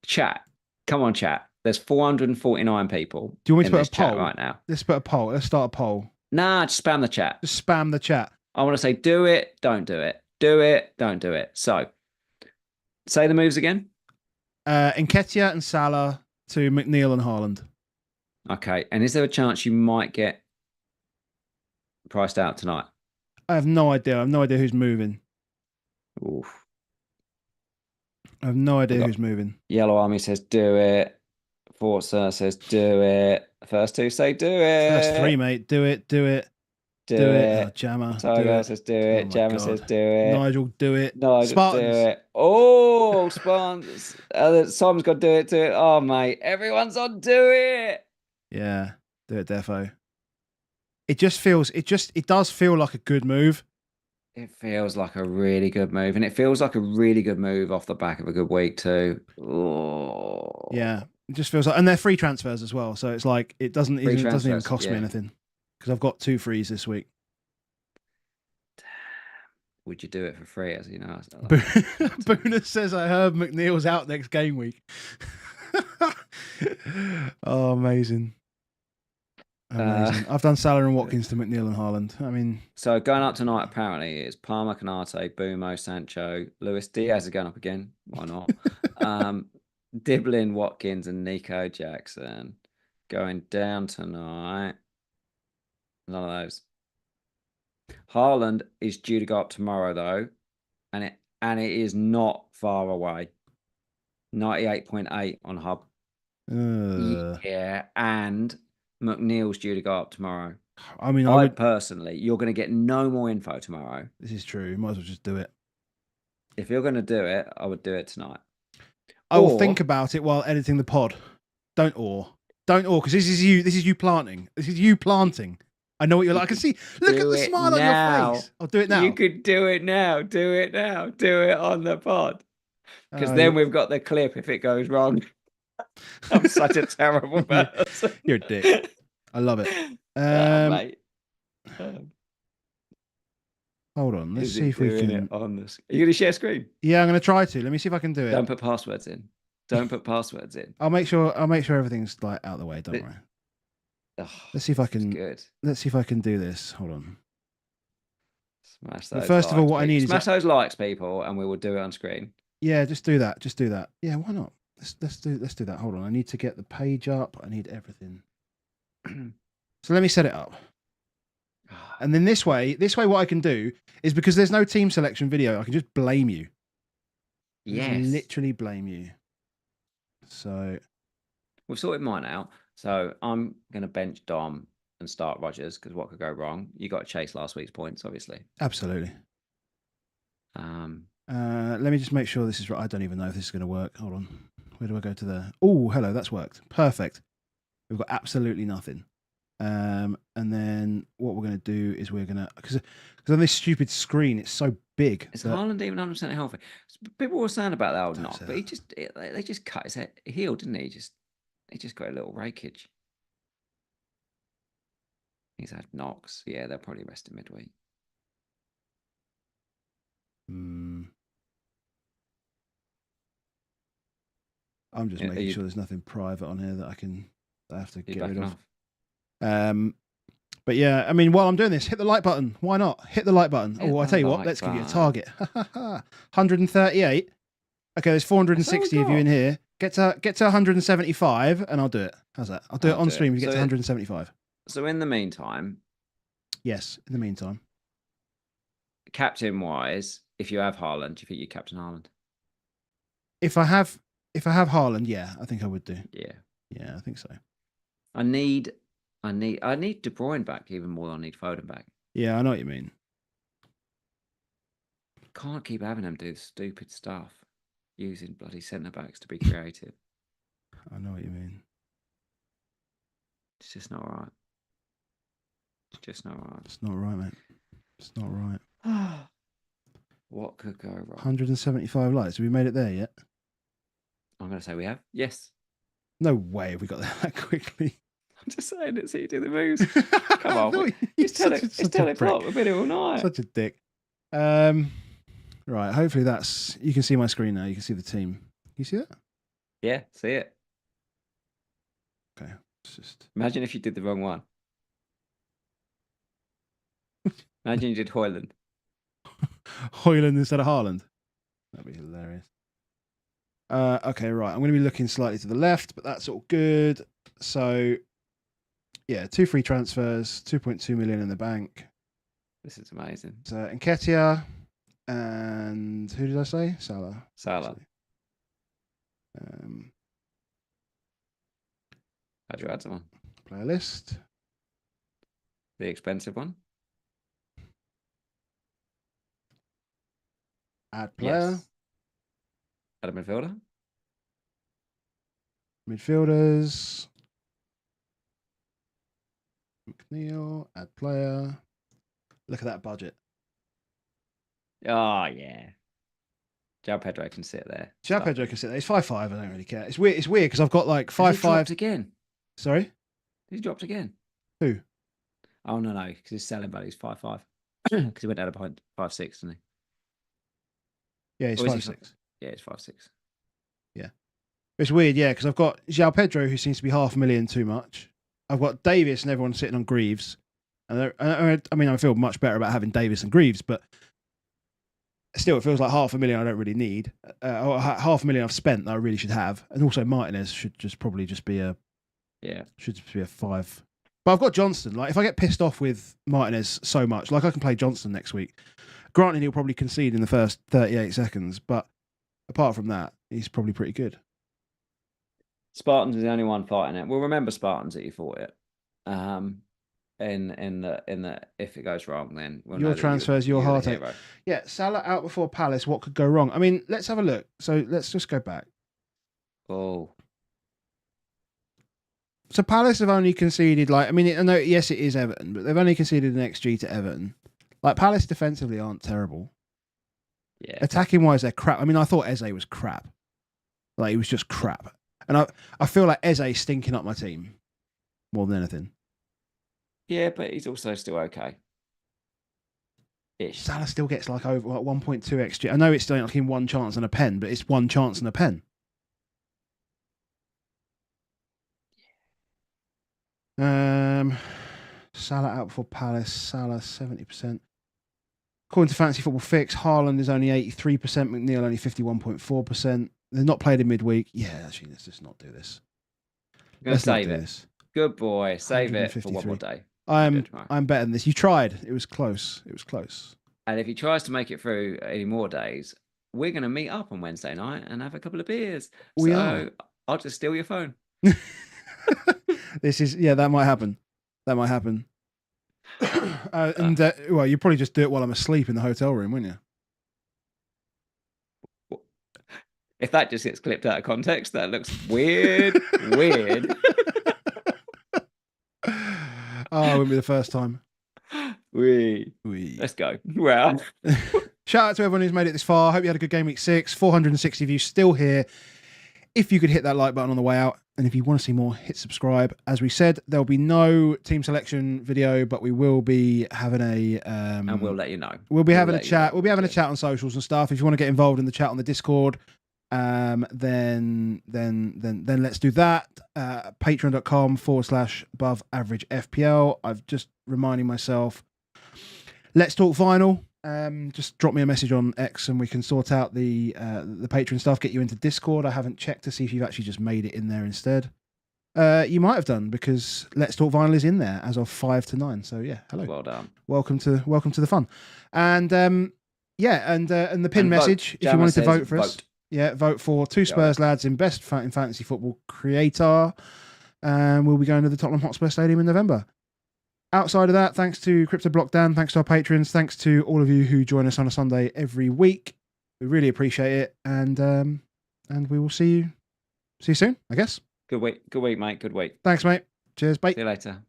Chat. Come on, chat. There's 449 people. Do you want me to put a poll right now? Let's put a poll. Let's start a poll. Nah, just spam the chat. Just spam the chat. I want to say do it, don't do it. Do it, don't do it. So, say the moves again. Nketiah and Salah to McNeil and Haaland. Okay. And is there a chance you might get priced out tonight? I have no idea. I have no idea who's moving. Oof. I have no idea who's moving. Yellow Army says do it. Forza says do it. First two say do it. First three, mate. Do it. Do it. Do Do it. it. Oh, Jammer. Do Togo it. says do Oh it. my Jammer God. says do it. Nigel, do it. Nigel, do Spartans. it. Oh, Spartans. Simon's got to do it too. Oh, mate. Everyone's on do it. Yeah. Do it, defo. It does feel like a good move. It feels like a really good move. And it feels like a really good move off the back of a good week too. Oh. Yeah. It just feels like, and they're free transfers as well. So it's like, it doesn't even cost me anything because I've got 2 frees this week. Would you do it for free? As you know, Boona says I heard McNeil's out next game week. Oh, amazing. I've done Salah and Watkins to McNeil and Haaland. I mean, so going up tonight apparently is Palmer, Canate, Bumo, Sancho, Luis Diaz is going up again. Why not? Diblin, Watkins, and Nico Jackson going down tonight. None of those. Haaland is due to go up tomorrow though, and it is not far away. 98.8 on Hub. Yeah, and McNeil's due to go up tomorrow. I mean, I personally, you're going to get no more info tomorrow. This is true. Might as well just do it. If you're going to do it, I would do it tonight. I will think about it while editing the pod. Don't because this is you planting. This is you planting. I know what you're like. I can see. Look at the smile on your face. I'll do it now. You could do it now. Do it now. Do it on the pod. Because then we've got the clip if it goes wrong. I'm such a terrible person. You're a dick. I love it. Mate. Hold on. Let's see if we can. It on this. Are you going to share screen? Yeah, I'm going to try to. Let me see if I can do it. Don't put passwords in. I'll make sure everything's like out of the way. Don't worry. Oh, let's see if I can. Good. Let's see if I can do this. Hold on. Smash those. First of all, what I need is smash those likes, people, and we will do it on screen. Yeah, just do that. Just do that. Yeah, why not? Let's do that. Hold on. I need to get the page up. I need everything. So let me set it up. And then this way, what I can do is because there's no team selection video, I can just blame you. Yes. Literally blame you. So we've sorted mine out. So I'm going to bench Dom and start Rodgers because what could go wrong? You got to chase last week's points, obviously. Absolutely. Let me just make sure this is right. I don't even know if this is going to work. Hold on. Where do I go to there? Oh, hello. That's worked. Perfect. We've got absolutely nothing. And then what we're going to do is we're going to because on this stupid screen it's so big. Is Haaland even 100% healthy? People were saying about that old knock, but they just cut his heel, didn't he? He just got a little rakage. He's had knocks. Yeah, they'll probably rest him midweek. I'm just making sure there's nothing private on here that I have to get rid of. But yeah, I mean, while I'm doing this, hit the like button. Why not? Hit the like button. I tell you what, let's give you a target. 138. Okay, there's 460 of you in here. Get to 175 and I'll do it. How's that? I'll do it on stream if you get to 175. So in the meantime. Yes, in the meantime. Captain wise, if you have Haaland, do you think you captain Haaland? If I have Haaland, yeah, I think I would do. Yeah, I think so. I need De Bruyne back even more than I need Foden back. Yeah, I know what you mean. Can't keep having them do stupid stuff, using bloody centre backs to be creative. I know what you mean. It's just not right. It's not right, mate. It's not right. What could go wrong? 175 likes. Have we made it there yet? I'm going to say we have. Yes. No way have we got there that quickly. I'm just saying it so you do the moves. Come on. It's 10 o'clock. We've been here all night. Such a dick. Right. Hopefully you can see my screen now. You can see the team. You see that? Yeah, see it. Okay. It's just... Imagine if you did the wrong one. Imagine you did Højlund. Højlund instead of Haaland. That'd be hilarious. Okay, right. I'm going to be looking slightly to the left, but that's all good. So, yeah, 2 free transfers, 2.2 million in the bank. This is amazing. So, Nketiah and who did I say? Salah. How'd you add someone? Player list. The expensive one. Add player. Yes. Add a midfielder. Midfielders. McNeil. Add player. Look at that budget. Oh, yeah. João Pedro can sit there. João Pedro can sit there. It's 5-5. I don't really care. It's weird because I've got like 5-5. He dropped again. Sorry? He's dropped again. Who? Oh, no. Because his selling value is 5-5. Because he went out of 5-6, didn't he? Yeah, he's 5-6. Yeah, it's 5-6. Yeah. It's weird, yeah, because I've got João Pedro, who seems to be $500,000 too much. I've got Davis and everyone sitting on Greaves. And I mean, I feel much better about having Davis and Greaves, but still, it feels like $500,000 I don't really need. Or $500,000 I've spent that I really should have. And also Martinez should probably be a 5. But I've got Johnston. Like, if I get pissed off with Martinez so much, like I can play Johnston next week. Granted, he'll probably concede in the first 38 seconds, but apart from that, he's probably pretty good. Spartans is the only one fighting it. We'll remember Spartans that you fought it. In the if it goes wrong, then we'll your know transfers, your heartache. Yeah, Salah out before Palace. What could go wrong? I mean, let's have a look. So let's just go back. Oh. So Palace have only conceded, like, I mean, I know, yes, it is Everton, but they've only conceded an XG to Everton. Like, Palace defensively aren't terrible. Yeah. Attacking wise, they're crap. I mean, I thought Eze was crap. Like, he was just crap. And I feel like Eze's stinking up my team more than anything. Yeah, but he's also still okay. Ish. Salah still gets like over 1.2 XG. I know it's still like in one chance and a pen, but it's one chance and a pen. Salah out before Palace. Salah 70%. According to Fantasy Football Fix, Haaland is only 83%. McNeil only 51.4%. They're not played in midweek. Yeah, actually, let's just not do this. I'm going to save it. This. Good boy. Save it for one more day. I'm better than this. You tried. It was close. And if he tries to make it through any more days, we're going to meet up on Wednesday night and have a couple of beers. We are. I'll just steal your phone. That might happen. Well, you probably just do it while I'm asleep in the hotel room, wouldn't you? If that just gets clipped out of context, that looks weird. Oh, it wouldn't be the first time. Let's go. Well, shout out to everyone who's made it this far. Hope you had a good game week 6. 460 of you still here. If you could hit that like button on the way out, and if you want to see more, hit subscribe. As we said, there'll be no team selection video, but we will be having a and we'll let you know. We'll be having a chat. We'll be having a chat on socials and stuff. If you want to get involved in the chat on the Discord, then let's do that. Patreon.com/above average FPL. I've just reminding myself. Let's talk vinyl. Just drop me a message on X and we can sort out the Patreon stuff, get you into Discord. I haven't checked to see if you've actually just made it in there instead. You might have done because Let's Talk Vinyl is in there as of 5 to 9. So yeah, hello. Well done. Welcome to the fun. And the pin message, if you wanted to vote for us. Yeah, vote for 2 Spurs lads in best in fantasy football creator. And we'll be going to the Tottenham Hotspur Stadium in November. Outside of that, thanks to Crypto Block Dan, thanks to our patrons, thanks to all of you who join us on a Sunday every week. We really appreciate it, and we will see you soon, I guess. Good week, mate. Good week. Thanks, mate. Cheers, bye. See you later.